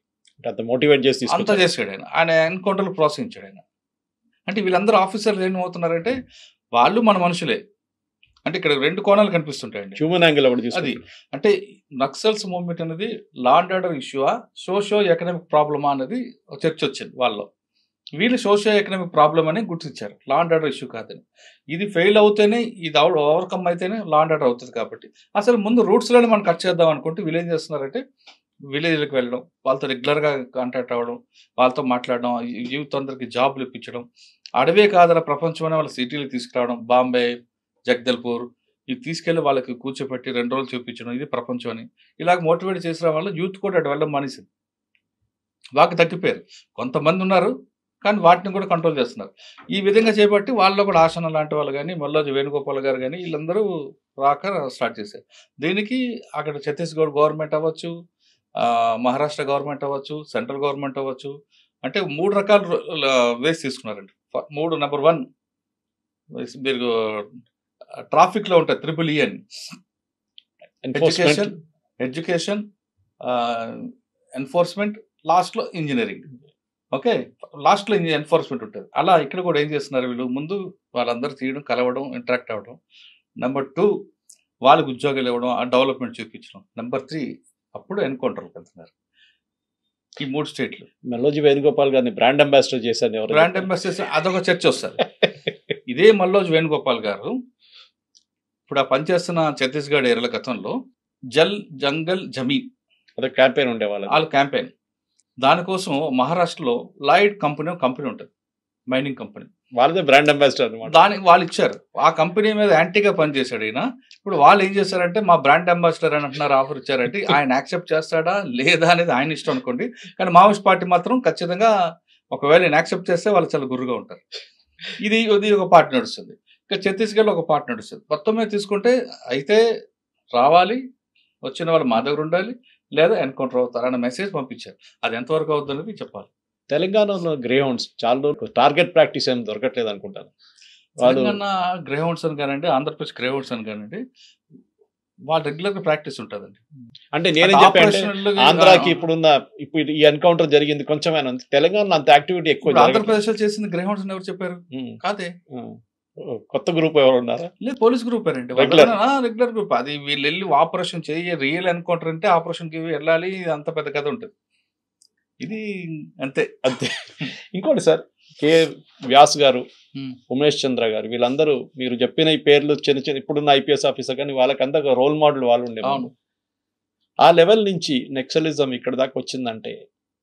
మోటివేట్ చేసి అంతా చేశాడు ఆయన ఎన్కౌంటర్లు ప్రోత్సహించాడు ఆయన. అంటే వీళ్ళందరూ ఆఫీసర్లు ఏమవుతున్నారంటే వాళ్ళు మన మనుషులే. అంటే ఇక్కడ 2 కోణాలు కనిపిస్తుంటాయండి. హ్యూమన్ యాంగిల్ ఒకటి అది తీసుకుంటాం. అంటే నక్సల్స్ మూవ్మెంట్ అనేది లా అండ్ ఆర్డర్ ఇష్యూవా, సోషియో ఎకనామిక్ ప్రాబ్లమా అనేది చర్చ వచ్చింది వాళ్ళలో. వీళ్ళు సోషియో ఎకనామిక్ ప్రాబ్లం అని గుర్తించారు, లా అండ్ ఆర్డర్ ఇష్యూ కాదని. ఇది ఫెయిల్ అవుతేనే, ఇది ఓవర్కమ్ అయితేనే లా అండ్ ఆర్డర్ అవుతుంది. కాబట్టి అసలు ముందు రూట్స్లోనే మనం కట్ చేద్దాం అనుకుంటే వీళ్ళు ఏం చేస్తున్నారంటే విలేజ్లకు వెళ్ళడం, వాళ్ళతో రెగ్యులర్గా కాంటాక్ట్ అవ్వడం, వాళ్ళతో మాట్లాడడం, యూత్ అందరికి జాబ్లు ఇప్పించడం, అడవే కాదల ప్రపంచం అనే వాళ్ళ సిటీలకు తీసుకురావడం, బాంబే, జగదల్పూర్ ఇది తీసుకెళ్లి వాళ్ళకి కూర్చోపెట్టి 2 రోజులు చూపించడం, ఇది ప్రపంచం అని ఇలాగ మోటివేట్ చేసిన వాళ్ళు యూత్ కూడా అటు వెళ్ళడం మానేసింది. బాగా తగ్గిపోయారు. కొంతమంది ఉన్నారు కానీ వాటిని కూడా కంట్రోల్ చేస్తున్నారు. ఈ విధంగా చేపట్టి వాళ్ళలో కూడా ఆసన లాంటి వాళ్ళు కానీ, మల్లోజు వేణుగోపాల్ గారు కానీ వీళ్ళందరూ రాక స్టార్ట్ చేశారు. దీనికి అక్కడ ఛత్తీస్గఢ్ గవర్నమెంట్ అవ్వచ్చు, మహారాష్ట్ర గవర్నమెంట్ అవ్వచ్చు, సెంట్రల్ గవర్నమెంట్ అవ్వచ్చు, అంటే 3 రకాల వేస్ తీసుకున్నారండి. 3 నెంబర్ 1 మీరు ట్రాఫిక్లో ఉంటాయి EEE అని, ఎడ్యుకేషన్, ఎన్ఫోర్స్మెంట్, లాస్ట్లో ఇంజనీరింగ్. ఓకే, లాస్ట్లో ఎన్ఫోర్స్మెంట్ ఉంటుంది. అలా ఇక్కడ కూడా ఏం చేస్తున్నారు వీళ్ళు, ముందు వాళ్ళందరూ తీయడం, కలవడం, ఇంటరాక్ట్ అవ్వడం. నెంబర్ 2 వాళ్ళకి ఉద్యోగాలు ఇవ్వడం, ఆ డెవలప్మెంట్ చూపించడం. నెంబర్ 3 అప్పుడు ఎన్కౌంటర్కి వెళ్తున్నారు. ఈ 3 స్టేట్లు. మల్లోజు వేణుగోపాల్ గారిని బ్రాండ్ అంబాసిడర్ చేశారు ఎవరు? బ్రాండ్ అంబాసిడర్ అదొక చర్చ వస్తుంది. ఇదే మల్లోజు వేణుగోపాల్ గారు ఇప్పుడు ఆ పనిచేస్తున్న ఛత్తీస్గఢ్ ఏరియాల గతంలో జల్ జంగల్ జమీన్ అదే క్యాంపెయిన్ ఉండేవాళ్ళు. వాళ్ళ క్యాంపెయిన్ దానికోసం మహారాష్ట్రలో లాయిడ్ కంపెనీ ఉంటుంది, మైనింగ్ కంపెనీ. వాళ్ళదే బ్రాండ్ అంబాసిడర్ అనమాట. దానికి వాళ్ళు ఇచ్చారు. ఆ కంపెనీ మీద యాంటీగా పనిచేశాడు ఈయన. ఇప్పుడు వాళ్ళు ఏం చేశారంటే మా బ్రాండ్ అంబాసిడర్ అని అంటున్నారు, ఆఫర్ ఇచ్చారంటే ఆయన యాక్సెప్ట్ చేస్తాడా లేదా అనేది ఆయన ఇష్టం అనుకోండి. కానీ మావోయిస్ట్ పార్టీ మాత్రం ఖచ్చితంగా ఒకవేళ ఈయన యాక్సెప్ట్ చేస్తే వాళ్ళు చాలా గురుగా ఉంటారు. ఇది ఒక పార్టీ నడుస్తుంది. ఇక ఛత్తీస్గఢ్లో ఒక పార్టీ నడుస్తుంది. మొత్తం మీద తీసుకుంటే అయితే రావాలి, వచ్చిన వాళ్ళు మా దగ్గర ఉండాలి, లేదా ఎన్కౌంటర్ అవుతారు అన్న మెసేజ్ పంపించారు. అది ఎంతవరకు అవుతుందని చెప్పాలి. తెలంగాణలో గ్రే హౌండ్స్ చాలా టార్గెట్ ప్రాక్టీస్ ఏం దొరకట్లేదు అనుకుంటాను. తెలంగాణ గ్రే హౌండ్స్ అని కానండి, ఆంధ్రప్రదేశ్ గ్రే హౌండ్స్ అని కానండి, వాళ్ళు రెగ్యులర్గా ప్రాక్టీస్ ఉంటుందండి. అంటే నేనేం చెప్పాను, ఆంధ్రాకి ఇప్పుడు ఈ ఎన్కౌంటర్ జరిగింది కొంచెమైనా, తెలంగాణలో అంత యాక్టివిటీ ఎక్కువ. ఆంధ్రప్రదేశ్ లో చేసింది గ్రే హౌండ్స్ ఎవరు చెప్పారు? కాదే, కొత్త గ్రూప్ ఎవరు ఉన్నారా? లేదు, పోలీస్ గ్రూప్ అండి, రెగ్యులర్ గ్రూప్. అది వీళ్ళు వెళ్ళి ఆపరేషన్ చేయ, రియల్ ఎన్కౌంటర్ అంటే ఆపరేషన్ కి వెళ్ళాలి, అంత పెద్ద కథ ఉంటుంది. ఇది అంతే. ఇంకోటి సార్, కె వ్యాస్ గారు, ఉమేష్ చంద్ర గారు, వీళ్ళందరూ మీరు చెప్పిన ఈ పేర్లు చిన్న ఇప్పుడున్న IPS ఆఫీసర్ కానీ వాళ్ళకంతా రోల్ మోడల్ వాళ్ళు ఉండేవాళ్ళు. ఆ లెవెల్ నుంచి నెక్సలిజం ఇక్కడ దాకా వచ్చిందంటే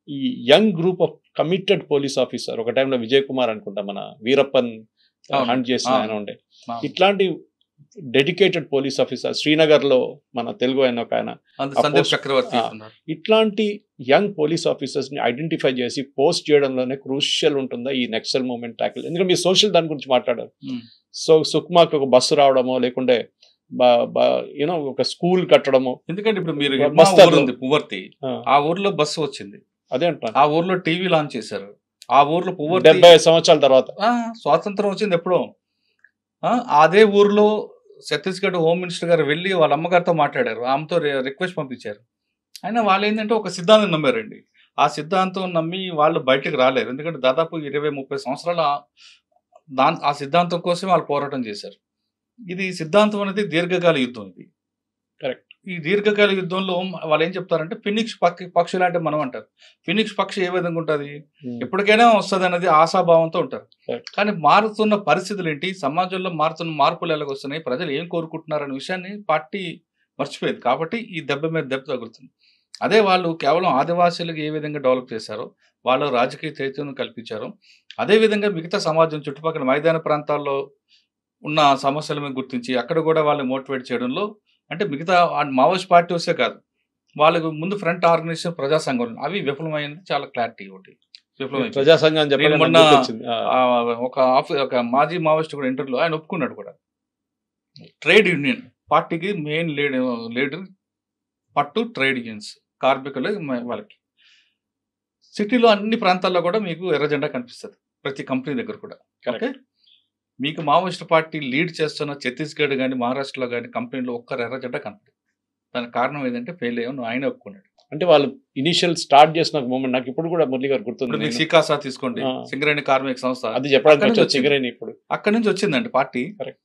ఈ young group of committed police officer, ఒక టైంలో విజయ్ కుమార్ అనుకుంటా మన వీరప్పన్ హంట్ చేసిన ఆయన ఉండే, ఇట్లాంటి డెడికేటెడ్ పోలీస్ ఆఫీసర్ శ్రీనగర్ లో మన తెలుగు ఆయన ఒక ఆయన, ఇట్లాంటి యంగ్ పోలీస్ ఆఫీసర్స్ ని ఐడెంటిఫై చేసి పోస్ట్ చేయడంలోనే క్రూషియల్ ఉంటుందా ఈ నక్సల్ మూవ్మెంట్ ట్యాకిల్? ఎందుకంటే మీరు సోషల్ దాని గురించి మాట్లాడారు. సో సుక్మాకి ఒక బస్సు రావడమో, లేకుంటే ఒక స్కూల్ కట్టడము. ఎందుకంటే ఇప్పుడు మీరు పువర్తి, ఆ ఊర్లో బస్సు వచ్చింది, అదే అంటారు. ఆ ఊర్లో టీవీ లాంచ్ చేశారు. ఆ ఊర్లో 70 సంవత్సరాల తర్వాత స్వాతంత్రం వచ్చింది ఎప్పుడో. అదే ఊర్లో ఛత్తీస్గఢ్ హోమ్ మినిస్టర్ గారు వెళ్ళి వాళ్ళ అమ్మగారితో మాట్లాడారు, ఆమెతో రిక్వెస్ట్ పంపించారు. అయినా వాళ్ళు ఏంటంటే ఒక సిద్ధాంతం నమ్మారండి. ఆ సిద్ధాంతం నమ్మి వాళ్ళు బయటకు రాలేరు. ఎందుకంటే దాదాపు 20-30 సంవత్సరాల ఆ సిద్ధాంతం కోసం వాళ్ళు పోరాటం చేశారు. ఇది సిద్ధాంతం అనేది దీర్ఘకాల యుద్ధం. ఇది కరెక్ట్. ఈ దీర్ఘకాల యుద్ధంలో వాళ్ళు ఏం చెప్తారంటే ఫినిక్స్ పక్షి లాంటి మనం అంటారు. ఫినిక్స్ పక్షి ఏ విధంగా ఉంటుంది, ఎప్పటికైనా వస్తుంది అనేది ఆశాభావంతో ఉంటారు. కానీ మారుతున్న పరిస్థితులు ఏంటి, సమాజంలో మారుతున్న మార్పులు ఎలాగ వస్తున్నాయి, ప్రజలు ఏం కోరుకుంటున్నారు అనే విషయాన్ని పార్టీ మర్చిపోయేది. కాబట్టి ఈ దెబ్బ మీద దెబ్బ తగులుతుంది. అదే వాళ్ళు కేవలం ఆదివాసీలకు ఏ విధంగా డెవలప్ చేశారో, వాళ్ళు రాజకీయ చైతన్యం కల్పించారు, అదేవిధంగా మిగతా సమాజం చుట్టుపక్కల మైదాన ప్రాంతాల్లో ఉన్న సమస్యల మీద గుర్తించి అక్కడ కూడా వాళ్ళని మోటివేట్ చేయడంలో, అంటే మిగతా మావోయిస్ట్ పార్టీ వస్తే కాదు, వాళ్ళకు ముందు ఫ్రంట్ ఆర్గనైజేషన్ ప్రజా సంఘం అవి విఫలమైనది చాలా క్లారిటీ. ఒకటి విఫలమైంది ప్రజా సంఘం. మొన్న ఒక మాజీ మావోయిస్ట్ కూడా ఇంటర్వ్యూలో ఆయన ఒప్పుకున్నాడు కూడా, ట్రేడ్ యూనియన్ పార్టీకి మెయిన్ లీడర్ పట్టు ట్రేడ్ యూనియన్స్, కార్మికులు వాళ్ళకి. సిటీలో అన్ని ప్రాంతాల్లో కూడా మీకు ఎర్ర జెండా కనిపిస్తుంది, ప్రతి కంపెనీ దగ్గర కూడా. ఓకే, మీకు మావోయిస్ట్ పార్టీ లీడ్ చేస్తున్న ఛత్తీస్గఢ్ కానీ మహారాష్ట్రలో కానీ కంపెనీలో ఒక్కరు ఎర్ర జెండా కనపడదు. దానికి కారణం ఏదంటే ఫెయిల్ అయ్యాం, ఆయన ఒప్పుకున్నాడు. అంటే వాళ్ళు ఇనిషియల్ స్టార్ట్ చేసిన మూమెంట్ నాకు ఇప్పుడు కూడా మురళి గారు ఇప్పుడు గుర్తుంది. మీకు సికాసా తీసుకోండి, సింగరేణి కార్మిక సంస్థ, అది చెప్పడానికి అక్కడి నుంచి వచ్చాను, సింగరేణి ఇప్పుడు అక్కడి నుంచి వచ్చిందండి పార్టీ. Correct.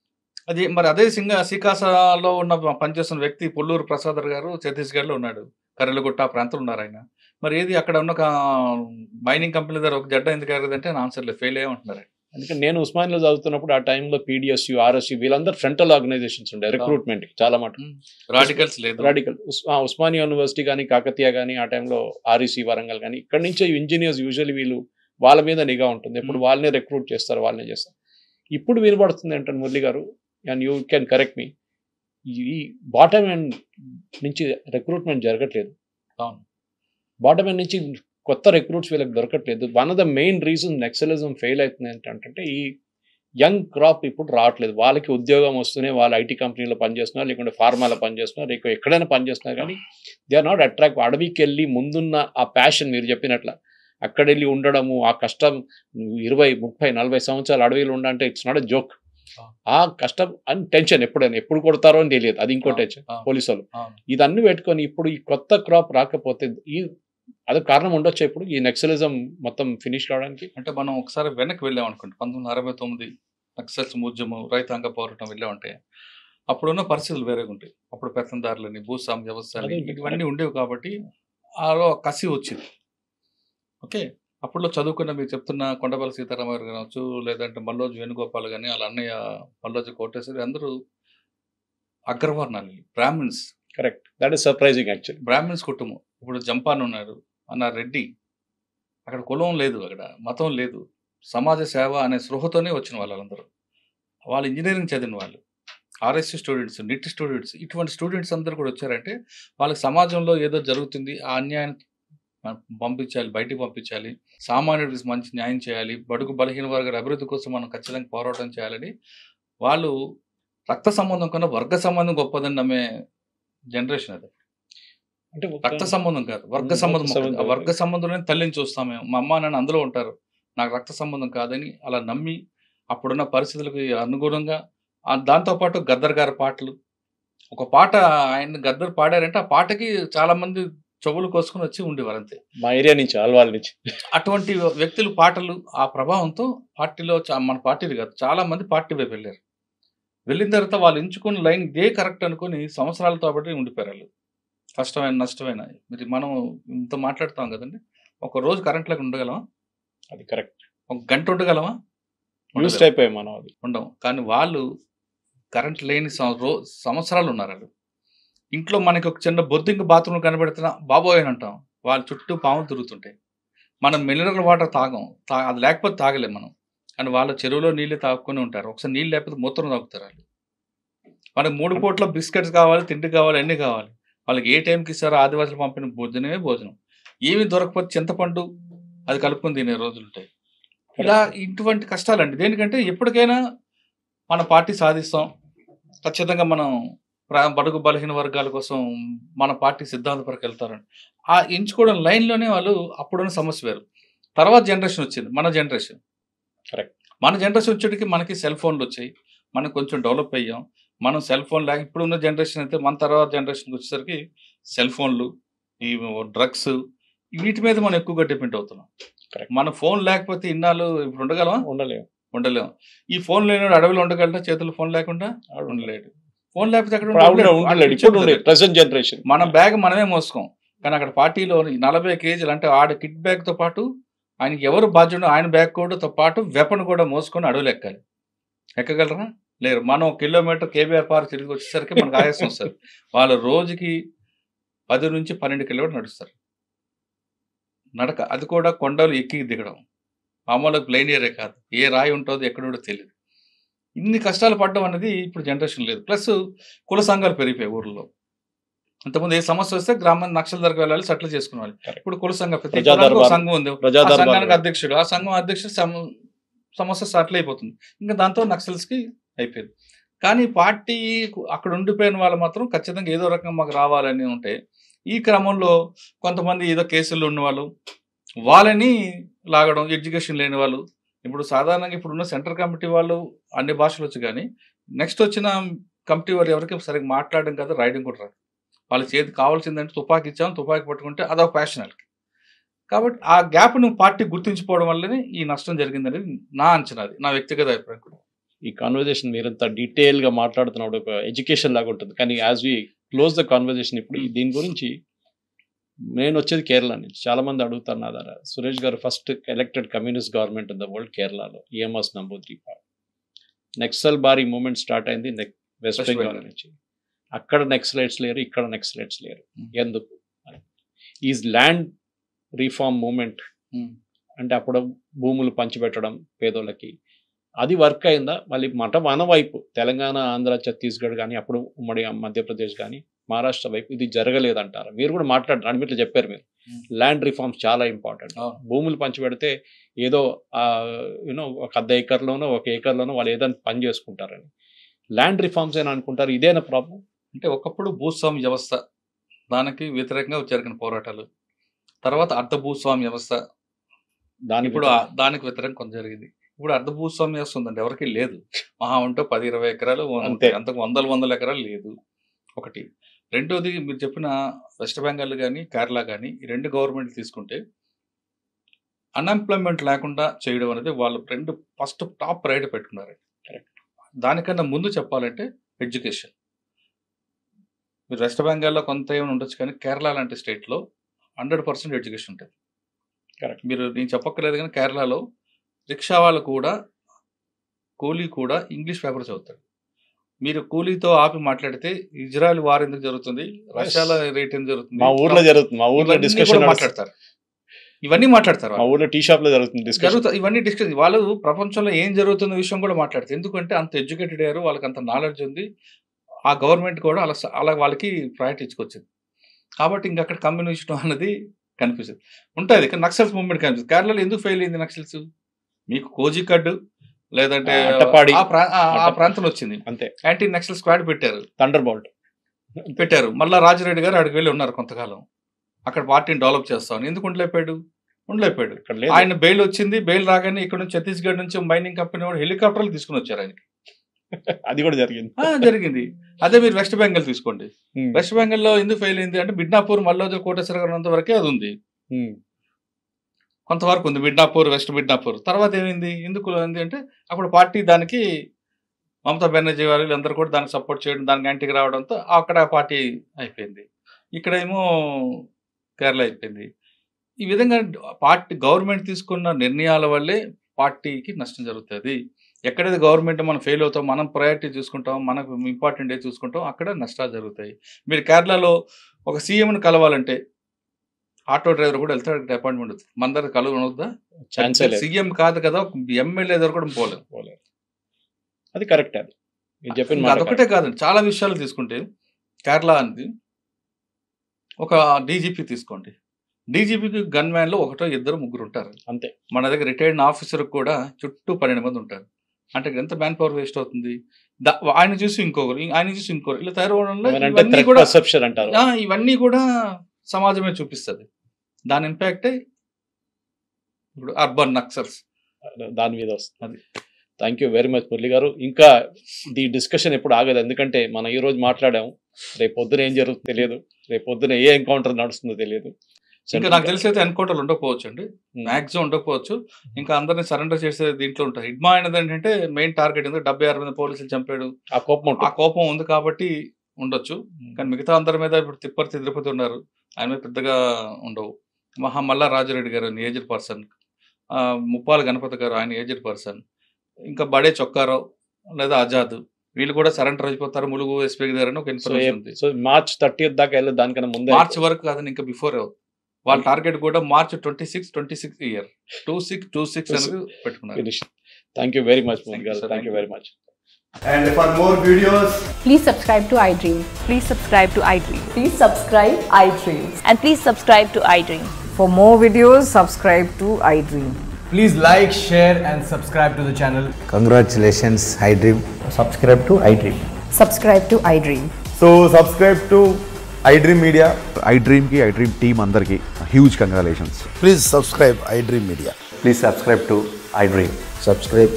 అది మరి అదే సికాసాలో ఉన్న పనిచేస్తున్న వ్యక్తి పుల్లూరు ప్రసాదర్ గారు ఛత్తీస్గఢ్లో ఉన్నాడు, కర్రెలగుట్ట ఆ ప్రాంతంలో ఉన్నారు ఆయన. మరి ఏది అక్కడ ఉన్న మైనింగ్ కంపెనీ దగ్గర ఒక జడ్డ ఎందుకు ఎగరదంటే ఆన్సర్ లేదు, ఫెయిల్ అయ్యామంటున్నారు. అందుకని నేను ఉస్మానియాలో చదువుతున్నప్పుడు ఆ టైంలో పీడిఎస్యు, ఆర్ఎస్యు వీళ్ళందరూ ఫ్రంటల్ ఆర్గనైజేషన్స్ ఉండే రిక్రూట్మెంట్ చాలా మటుకు. రాడికల్స్ లేదు. రాడికల్ ఉస్మానియా యూనివర్సిటీ కానీ, కాకతీయ కానీ, ఆ టైంలో ఆర్ఈసి వరంగల్ కానీ, ఇక్కడ నుంచే ఇంజనీర్స్ యూజువల్లీ వీళ్ళు వాళ్ళ మీద నిఘా ఉంటుంది, ఎప్పుడు వాళ్ళనే రిక్రూట్ చేస్తారు, వాళ్ళనే చేస్తారు. ఇప్పుడు వినబడుతుంది ఏంటంటే మురళి గారు, అండ్ యూ కెన్ కరెక్ట్ మీ, ఈ బాటమ్ ఎండ్ నుంచి రిక్రూట్మెంట్ జరగట్లేదు. బాటమ్ ఎండ్ నుంచి కొత్త రిక్రూట్స్ వీళ్ళకి దొరకట్లేదు. One of the main reason naxalism fail అవుతుంది ఏంటంటే ఈ యంగ్ క్రాప్ ఇప్పుడు రావట్లేదు. వాళ్ళకి ఉద్యోగం వస్తూనే వాళ్ళు ఐటీ కంపెనీలో పనిచేస్తున్నారు, లేకుంటే ఫార్మాలో పనిచేస్తున్నారు, లేక ఎక్కడైనా పనిచేస్తున్నారు, కానీ దే ఆర్ నాట్ అట్రాక్ట్. అడవికి వెళ్ళి ముందున్న ఆ ప్యాషన్ మీరు చెప్పినట్ల అక్కడ వెళ్ళి ఉండడము, ఆ కష్టం 20, 30, 40 సంవత్సరాలు అడవిలో ఉండంటే ఇట్స్ నాట్ ఎ జోక్. ఆ కష్టం అండ్ టెన్షన్ ఎప్పుడు కొడతారో అని తెలియదు, అది ఇంకో టెన్షన్ పోలీసు వాళ్ళు. ఇదన్నీ పెట్టుకొని ఇప్పుడు ఈ కొత్త క్రాప్ రాకపోతే అదే కారణం ఉండొచ్చు ఇప్పుడు ఈ నక్సలిజం మొత్తం ఫినిష్ కావడానికి. అంటే మనం ఒకసారి వెనక్కి వెళ్ళాం అనుకోండి, 1969 నక్సల్స్ ఉద్యమం, రైతాంగ పోరాటం వెళ్ళామంటే అప్పుడున్న పరిస్థితులు వేరేగా ఉంటాయి. అప్పుడు పెత్తందారులని, భూస్వామ్య వ్యవస్థలు ఇవన్నీ ఉండేవి కాబట్టి ఆలో కసి వచ్చింది. ఓకే, అప్పుడులో చదువుకున్న మీరు చెప్తున్న కొండపల్లి సీతారామయ్య గారు కావచ్చు, లేదంటే మల్లోజు వేణుగోపాల్ కానీ, వాళ్ళ అన్నయ్య మల్లోజు కోటేశ్వరి, అందరూ అగ్రవర్ణాలు, Brahmins. Correct, that is surprising actually. Brahmins కుటుంబం. ఇప్పుడు జంపాన్ ఉన్నారు, అన్న రెడ్డి, అక్కడ కులం లేదు, అక్కడ మతం లేదు, సమాజ సేవ అనే స్పృహతోనే వచ్చిన వాళ్ళందరూ. వాళ్ళు ఇంజనీరింగ్ చదివిన వాళ్ళు, ఆర్ఎస్సీ స్టూడెంట్స్, నిట్ స్టూడెంట్స్, ఇటువంటి స్టూడెంట్స్ అందరూ కూడా వచ్చారంటే వాళ్ళకి సమాజంలో ఏదో జరుగుతుంది, ఆ అన్యాయాన్ని పంపించాలి, బయటికి పంపించాలి, సామాన్యుడికి మంచి న్యాయం చేయాలి, బడుగు బలహీన వర్గాల అభివృద్ధి కోసం మనం ఖచ్చితంగా పోరాటం చేయాలని వాళ్ళు రక్త సంబంధం కన్నా వర్గ సంబంధం గొప్పదని నమ్మే జనరేషన్ అది. అంటే రక్త సంబంధం కాదు, వర్గ సంబంధం. ఆ వర్గ సంబంధంలోనే తల్లిని చూస్తాం మేము, మా అమ్మ నాన్న అందులో ఉంటారు, నాకు రక్త సంబంధం కాదని అలా నమ్మి అప్పుడున్న పరిస్థితులకు అనుగుణంగా దాంతోపాటు గద్దర్ గారి పాటలు, ఒక పాట ఆయన గద్దర్ పాడారంటే ఆ పాటకి చాలా మంది చెవులు కోసుకుని వచ్చి ఉండేవారు అంతే, మా ఏరియా నుంచి, ఆల్వాల్ నుంచి. అటువంటి వ్యక్తులు పాటలు ఆ ప్రభావంతో పార్టీలో మన పార్టీలు కాదు చాలా మంది పార్టీ వైపు వెళ్ళారు. వెళ్ళిన తర్వాత వాళ్ళు ఎంచుకున్న లైన్ ఇదే కరెక్ట్ అనుకుని సంవత్సరాలతో బట్టి ఉండిపోయారు వాళ్ళు. కష్టమైన నష్టమైన మీరు మనం ఇంత మాట్లాడుతాం కదండి, ఒక రోజు కరెంట్ లేకుండా ఉండగలమా? అది కరెక్ట్. ఒక గంట ఉండగలమా? యూస్డ్ అయిపోయాం మనం, అది ఉండవు. కానీ వాళ్ళు కరెంట్ లేని సంవత్సరాలు ఉన్నారు. వాళ్ళు ఇంట్లో మనకి ఒక చిన్న బొద్దింక బాత్రూమ్ కనబడుతున్నా బాబోయ్ అని అంటాం, వాళ్ళ చుట్టూ పాములు తిరుగుతుంటాయి. మనం మినరల్ వాటర్ తాగం, అది లేకపోతే తాగలేం మనం. కానీ వాళ్ళ చెరువులో నీళ్ళు తాగుకొని ఉంటారు, ఒకసారి నీళ్ళు లేకపోతే మూత్రం తాగుతారు వాళ్ళు. మనకి 3 పూట్ల బిస్కెట్స్ కావాలి, తిండి కావాలి, అన్నీ కావాలి. వాళ్ళకి ఏ టైంకి ఇస్తారో ఆదివాసులు పంపిన భోజనమే భోజనం. ఏమి దొరకకపోతే చింతపండు అది కలుపుకొని తినే రోజులు ఉంటాయి. ఇలా ఇటువంటి కష్టాలండి. దేనికంటే ఎప్పటికైనా మన పార్టీ సాధిస్తాం, ఖచ్చితంగా మనం బడుగు బలహీన వర్గాల కోసం మన పార్టీ సిద్ధాంత వరకు వెళ్తారండి. ఆ ఎంచుకోవడం లైన్లోనే వాళ్ళు అప్పుడున్న సమస్య వేరు. తర్వాత జనరేషన్ వచ్చింది, మన జనరేషన్. కరెక్ట్. మన జనరేషన్ వచ్చేటికి మనకి సెల్ ఫోన్లు వచ్చాయి, మనం కొంచెం డెవలప్ అయ్యాం. మనం సెల్ ఫోన్ లేక ఇప్పుడున్న జనరేషన్ అయితే మన తర్వాత జనరేషన్కి వచ్చేసరికి సెల్ ఫోన్లు, ఈ డ్రగ్స్, వీటి మీద మనం ఎక్కువగా డిపెండ్ అవుతున్నాం. మన ఫోన్ లేకపోతే ఇన్నాళ్ళు ఇప్పుడు ఉండగలమా? ఉండలేము. ఈ ఫోన్ లేని అడవిలో ఉండగలరా? చేతులు ఫోన్ లేకుండా ఉండలేడు. ఫోన్ లేకపోతే జనరేషన్ మన బ్యాగ్ మనమే మోసుకోం. కానీ అక్కడ పార్టీలో 40 కేజీలు అంటే ఆడ కిట్ బ్యాగ్తో పాటు ఆయనకి ఎవరు బాధ్యుడో ఆయన బ్యాగ్ కూడా పాటు వెపన్ కూడా మోసుకొని అడవులు ఎక్కాలి. ఎక్కగలరా? లేరు. మనం 1 కిలోమీటర్ కేబీఆర్ పార్క్ తిరిగి వచ్చేసరికి మనకు ఆయాసం వస్తుంది. వాళ్ళు రోజుకి 10 నుంచి 12 కిలోమీటర్లు నడుస్తారు నడక. అది కూడా కొండలు ఎక్కి దిగడం, మామూలుగా ప్లెయిన్ ఏరియా కాదు, ఏ రాయి ఉంటుందో ఎక్కడో తెలియదు. ఇన్ని కష్టాలు పడడం అనేది ఇప్పుడు జనరేషన్ లేదు. ప్లస్ కుల సంఘాలు పెరిగిపోయాయి ఊర్లో. ఇంతకుముందు ఏ సమస్య వస్తే గ్రామాన్ని నక్షల దగ్గరకు వెళ్ళాలి, సెటిల్ చేసుకునేవాళ్ళు. ఇప్పుడు కుల సంఘం, ప్రతి సంఘం ఉంది, ఆ సంఘానికి అధ్యక్షుడు, ఆ సంఘం అధ్యక్షుడు సమస్య సెటిల్ అయిపోతుంది. ఇంకా దాంతో నక్సల్స్కి అయిపోయింది. కానీ పార్టీ అక్కడ ఉండిపోయిన వాళ్ళు మాత్రం ఖచ్చితంగా ఏదో రకంగా మాకు రావాలని ఉంటే, ఈ క్రమంలో కొంతమంది ఏదో కేసుల్లో ఉన్నవాళ్ళు వాళ్ళని లాగడం, ఎడ్యుకేషన్ లేని వాళ్ళు. ఇప్పుడు సాధారణంగా ఇప్పుడున్న సెంట్రల్ కమిటీ వాళ్ళు అన్ని భాషలు వచ్చు, కానీ నెక్స్ట్ వచ్చిన కమిటీ వాళ్ళు ఎవరికి సరిగ్గా మాట్లాడడం కాదు, రాయడం కూడా రాదు. వాళ్ళ చేతి కావాల్సిందంటే తుపాకీ ఇచ్చాం, తుపాకీ పట్టుకుంటే అదొక ప్యాషన్ వాళ్ళకి. కాబట్టి ఆ గ్యాప్ను పార్టీ గుర్తించుకోవడం వల్లనే ఈ నష్టం జరిగిందనేది నా అంచనా, అది నా వ్యక్తిగత అభిప్రాయం కూడా. ఈ కాన్వర్జేషన్ మీరంతా డీటెయిల్గా మాట్లాడుతున్నప్పుడు ఒక ఎడ్యుకేషన్ లాగా ఉంటుంది. కానీ as we close the conversation ఇప్పుడు దీని గురించి, నేను వచ్చేది కేరళ నుంచి, చాలా మంది అడుగుతారు నా ద్వారా, సురేష్ గారు first elected communist government in the world కేరళలో, EMS నంబూద్రి. నక్సల్ బారీ మూవ్మెంట్ స్టార్ట్ అయింది వెస్ట్ బెంగాల్ నుంచి. అక్కడ నక్సలైట్స్ లేరు, ఇక్కడ నక్సలైట్స్ లేరు. ఎందుకు? ఈజ్ ల్యాండ్ రీఫార్మ్ మూమెంట్ అంటే అప్పుడు భూములు పంచిపెట్టడం పేదోళ్ళకి, అది వర్క్ అయిందా? మళ్ళీ మన వైపు తెలంగాణ, ఆంధ్ర, ఛత్తీస్గఢ్ కానీ, అప్పుడు ఉమ్మడి మధ్యప్రదేశ్ కానీ, మహారాష్ట్ర వైపు ఇది జరగలేదంటారు. మీరు కూడా మాట్లాడారు, అడిమిట్లు చెప్పారు మీరు, ల్యాండ్ రిఫార్మ్స్ చాలా ఇంపార్టెంట్. భూములు పంచిపెడితే ఏదో యూనో ఒక 1/2 ఎకర్లోనో 1 ఏకర్లోనో వాళ్ళు ఏదైనా పని చేసుకుంటారని. ల్యాండ్ రిఫార్మ్స్ అయినా అనుకుంటారు, ఇదేనా ప్రాబ్లం? అంటే ఒకప్పుడు భూస్వామ్య వ్యవస్థ, దానికి వ్యతిరేకంగా జరిగిన పోరాటాలు, తర్వాత అర్ధ భూస్వామ్య వ్యవస్థ, ఇప్పుడు దానికి వ్యతిరేకంగా కొంత జరిగింది. ఇప్పుడు అర్ధ భూస్వామ్య వ్యవస్థ ఉందండి, ఎవరికి లేదు. మహా ఉంటే 10-20 ఎకరాలు, అంతకు 100 ఎకరాలు లేదు. ఒకటి. రెండోది, మీరు చెప్పిన వెస్ట్ బెంగాల్ కానీ కేరళ కానీ ఈ 2 గవర్నమెంట్ తీసుకుంటే అన్ఎంప్లాయ్మెంట్ లేకుండా చేయడం అనేది వాళ్ళు ఫస్ట్ టాప్ ప్రయారిటీ పెట్టుకున్నారు. దానికన్నా ముందు చెప్పాలంటే ఎడ్యుకేషన్. మీరు వెస్ట్ బెంగాల్లో కొంత ఏమైనా ఉండొచ్చు, కానీ కేరళ లాంటి స్టేట్లో 100% ఎడ్యుకేషన్ ఉంటుంది. కరెక్ట్. మీరు నేను చెప్పక్కర్లేదు, కానీ కేరళలో రిక్షా వాళ్ళు కూడా, కూలీ కూడా ఇంగ్లీష్ పేపర్ చదువుతాడు. మీరు కూలీతో ఆపి మాట్లాడితే ఇజ్రాయెల్ వార్ ఎందుకు జరుగుతుంది, రష్యాలో రేట్ ఎందుకు జరుగుతుంది, మా ఊర్లో జరుగుతుంది, మా ఊర్లో డిస్కషన్ మాట్లాడతారు. ఇవన్నీ మాట్లాడతారు, మా ఊర్లో టీ షాప్ లో జరుగుతుంది. ఇవన్నీ డిస్కస్, వాళ్ళు ప్రపంచంలో ఏం జరుగుతున్న విషయం కూడా మాట్లాడతారు. ఎందుకంటే అంత ఎడ్యుకేటెడ్ అయ్యారు, వాళ్ళకి అంత నాలెడ్జ్ ఉంది. ఆ గవర్నమెంట్ కూడా అలా వాళ్ళకి ప్రయారిటీ ఇచ్చుకొచ్చింది. కాబట్టి ఇంక అక్కడ కమ్యూనిస్ట్ అనేది కనిపిస్తుంది ఉంటుంది. కానీ నక్సల్స్ మూవ్మెంట్ కనిపిస్తుంది. కేరళలో ఎందుకు ఫెయిల్ అయింది నక్సల్స్? మీకు కోజికడ్డు లేదంటే ఆ ప్రాంతంలో వచ్చింది అంతే. యాంటీ నక్సల్ స్క్వాడ్ పెట్టారు, థండర్ బోల్ట్ పెట్టారు. మళ్ళీ రాజరెడ్డి గారు అక్కడికి వెళ్ళి ఉన్నారు కొంతకాలం, అక్కడ పార్టీని డెవలప్ చేస్తామని. ఎందుకు ఉండలేపాడు? ఆయన బెయిల్ వచ్చింది. బెయిల్ రాగానే ఇక్కడ నుంచి ఛత్తీస్గఢ్ నుంచి మైనింగ్ కంపెనీ వాడు హెలికాప్టర్లు తీసుకుని వచ్చారు ఆయనకి. అది కూడా జరిగింది. అదే మీరు వెస్ట్ బెంగాల్ తీసుకోండి. వెస్ట్ బెంగాల్లో ఎందుకు ఫెయిల్ అయింది అంటే మిడ్నాపూర్, మల్లోదర్, కోటేశ్వర గారు ఉన్నంత వరకే అది ఉంది, కొంతవరకు ఉంది మిడ్నాపూర్, వెస్ట్ మిడ్నాపూర్. తర్వాత ఏమైంది, ఎందుకు ఉంది అంటే అప్పుడు పార్టీ దానికి మమతా బెనర్జీ వారు వీళ్ళందరూ కూడా దానికి సపోర్ట్ చేయడం, దానికి యాంటీకి రావడంతో అక్కడ పార్టీ అయిపోయింది. ఇక్కడేమో కేరళ అయిపోయింది. ఈ విధంగా పార్టీ గవర్నమెంట్ తీసుకున్న నిర్ణయాల వల్లే పార్టీకి నష్టం జరుగుతుంది. ఎక్కడైతే గవర్నమెంట్ మనం ఫెయిల్ అవుతాం, మనం ప్రయారిటీ చూసుకుంటాం, మనకు ఇంపార్టెంట్ ఏ చూసుకుంటాం, అక్కడ నష్టాలు జరుగుతాయి. మీరు కేరళలో ఒక సీఎంని కలవాలంటే ఆటో డ్రైవర్ కూడా వెళ్తాడు, అపాయింట్మెంట్ అవుతుంది. మన దగ్గర కలవనవుద్దా? సీఎం కాదు కదా, ఎమ్మెల్యే దగ్గర కూడా పోలేదు. అది కరెక్ట్. అది అదొకటే కాదండి, చాలా విషయాలు తీసుకుంటే కేరళ అనేది ఒక డీజీపీ తీసుకోండి, డీజీపీకి గన్ మ్యాన్లో 1-2-3 ఉంటారు అంతే. మన దగ్గర రిటైర్డ్ ఆఫీసర్ కూడా చుట్టూ 12 మంది ఉంటారు. అంటే ఎంత మ్యాన్ పవర్ వేస్ట్ అవుతుంది. ఆయన చూసి ఇంకొకరు, ఇలా తయారవడంలో ఇవన్నీ కూడా సమాజమే చూపిస్తుంది. దాని ఇంపాక్టే ఇప్పుడు అర్బన్ నక్సల్స్ దాని మీద వస్తుంది. Thank you very much Murali గారు. ఇంకా ఈ డిస్కషన్ ఎప్పుడు ఆగదు, ఎందుకంటే మనం ఈ రోజు మాట్లాడాము, రేపు పొద్దున ఏం జరుగుతుందో తెలియదు, రేపు పొద్దున ఏ ఎన్కౌంటర్ నడుస్తుందో తెలియదు. ఇంకా నాకు తెలిసి అయితే ఎన్కౌంటర్లు ఉండకపోవచ్చు అండి, మ్యాక్సిమం ఉండకపోవచ్చు. ఇంకా అందరినీ సరెండర్ చేసే దీంట్లో ఉంటారు. హిడ్మా అనేది ఏంటంటే మెయిన్ టార్గెట్, ఎందుకంటే 76 మంది పోలీసులు చంపాడు, ఆ కోపం ఉంది కాబట్టి ఉండొచ్చు. కానీ మిగతా అందరి మీద ఇప్పుడు తిరుపతి ఉన్నారు, ఆయన మీద పెద్దగా ఉండవు. మల్లా రాజరెడ్డి గారు ఏజ్డ్ పర్సన్, ముప్పాల గణపతి గారు ఆయన ఏజ్డ్ పర్సన్, ఇంకా బడే చొక్కారావు లేదా ఆజాద్, వీళ్ళు కూడా సరెండర్ అయిపోతారు ములుగు ఎస్పీ గారు అని ఒక ఇన్ఫర్మేషన్ ఉంది. సో మార్చ్ 30 దాకా వెళ్ళదు, దానికన్నా ముందు మార్చ్ వరకు కాదని ఇంకా బిఫోర్ అవుతుంది. వాళ్ళ టార్గెట్ కూడా మార్చ్ 26 ఇయర్ 26 అనేది పెట్టుకున్నారు. Thank you very much Murali గారు, thank you very much. And for more videos, please subscribe to iDream. Please subscribe to iDream. Please subscribe iDream. And please subscribe to iDream. For more videos, subscribe to iDream. please like, share and subscribe to the channel. Congratulations, iDream. Subscribe to iDream. Subscribe to iDream. So subscribe to iDream Media. iDream ki iDream team andarki huge congratulations. Please subscribe iDream Media. Please subscribe to iDream. Subscribe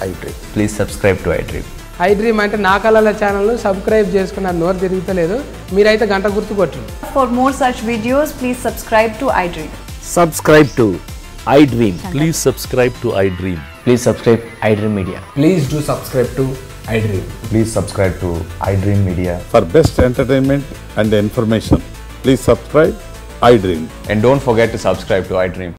iDream. Please subscribe to iDream. I dream అంటే నా కళల channel subscribe చేసుకున్న నోరు తిరుగుతలేదు మీరైతే గంట గుర్తు కొట్టండి. For more such videos, please subscribe to iDream. Subscribe to iDream. Please subscribe to iDream. Please subscribe iDream Media. Please do subscribe to iDream. Please subscribe to iDream Media. For best entertainment and information, please subscribe iDream. And don't forget to subscribe to iDream.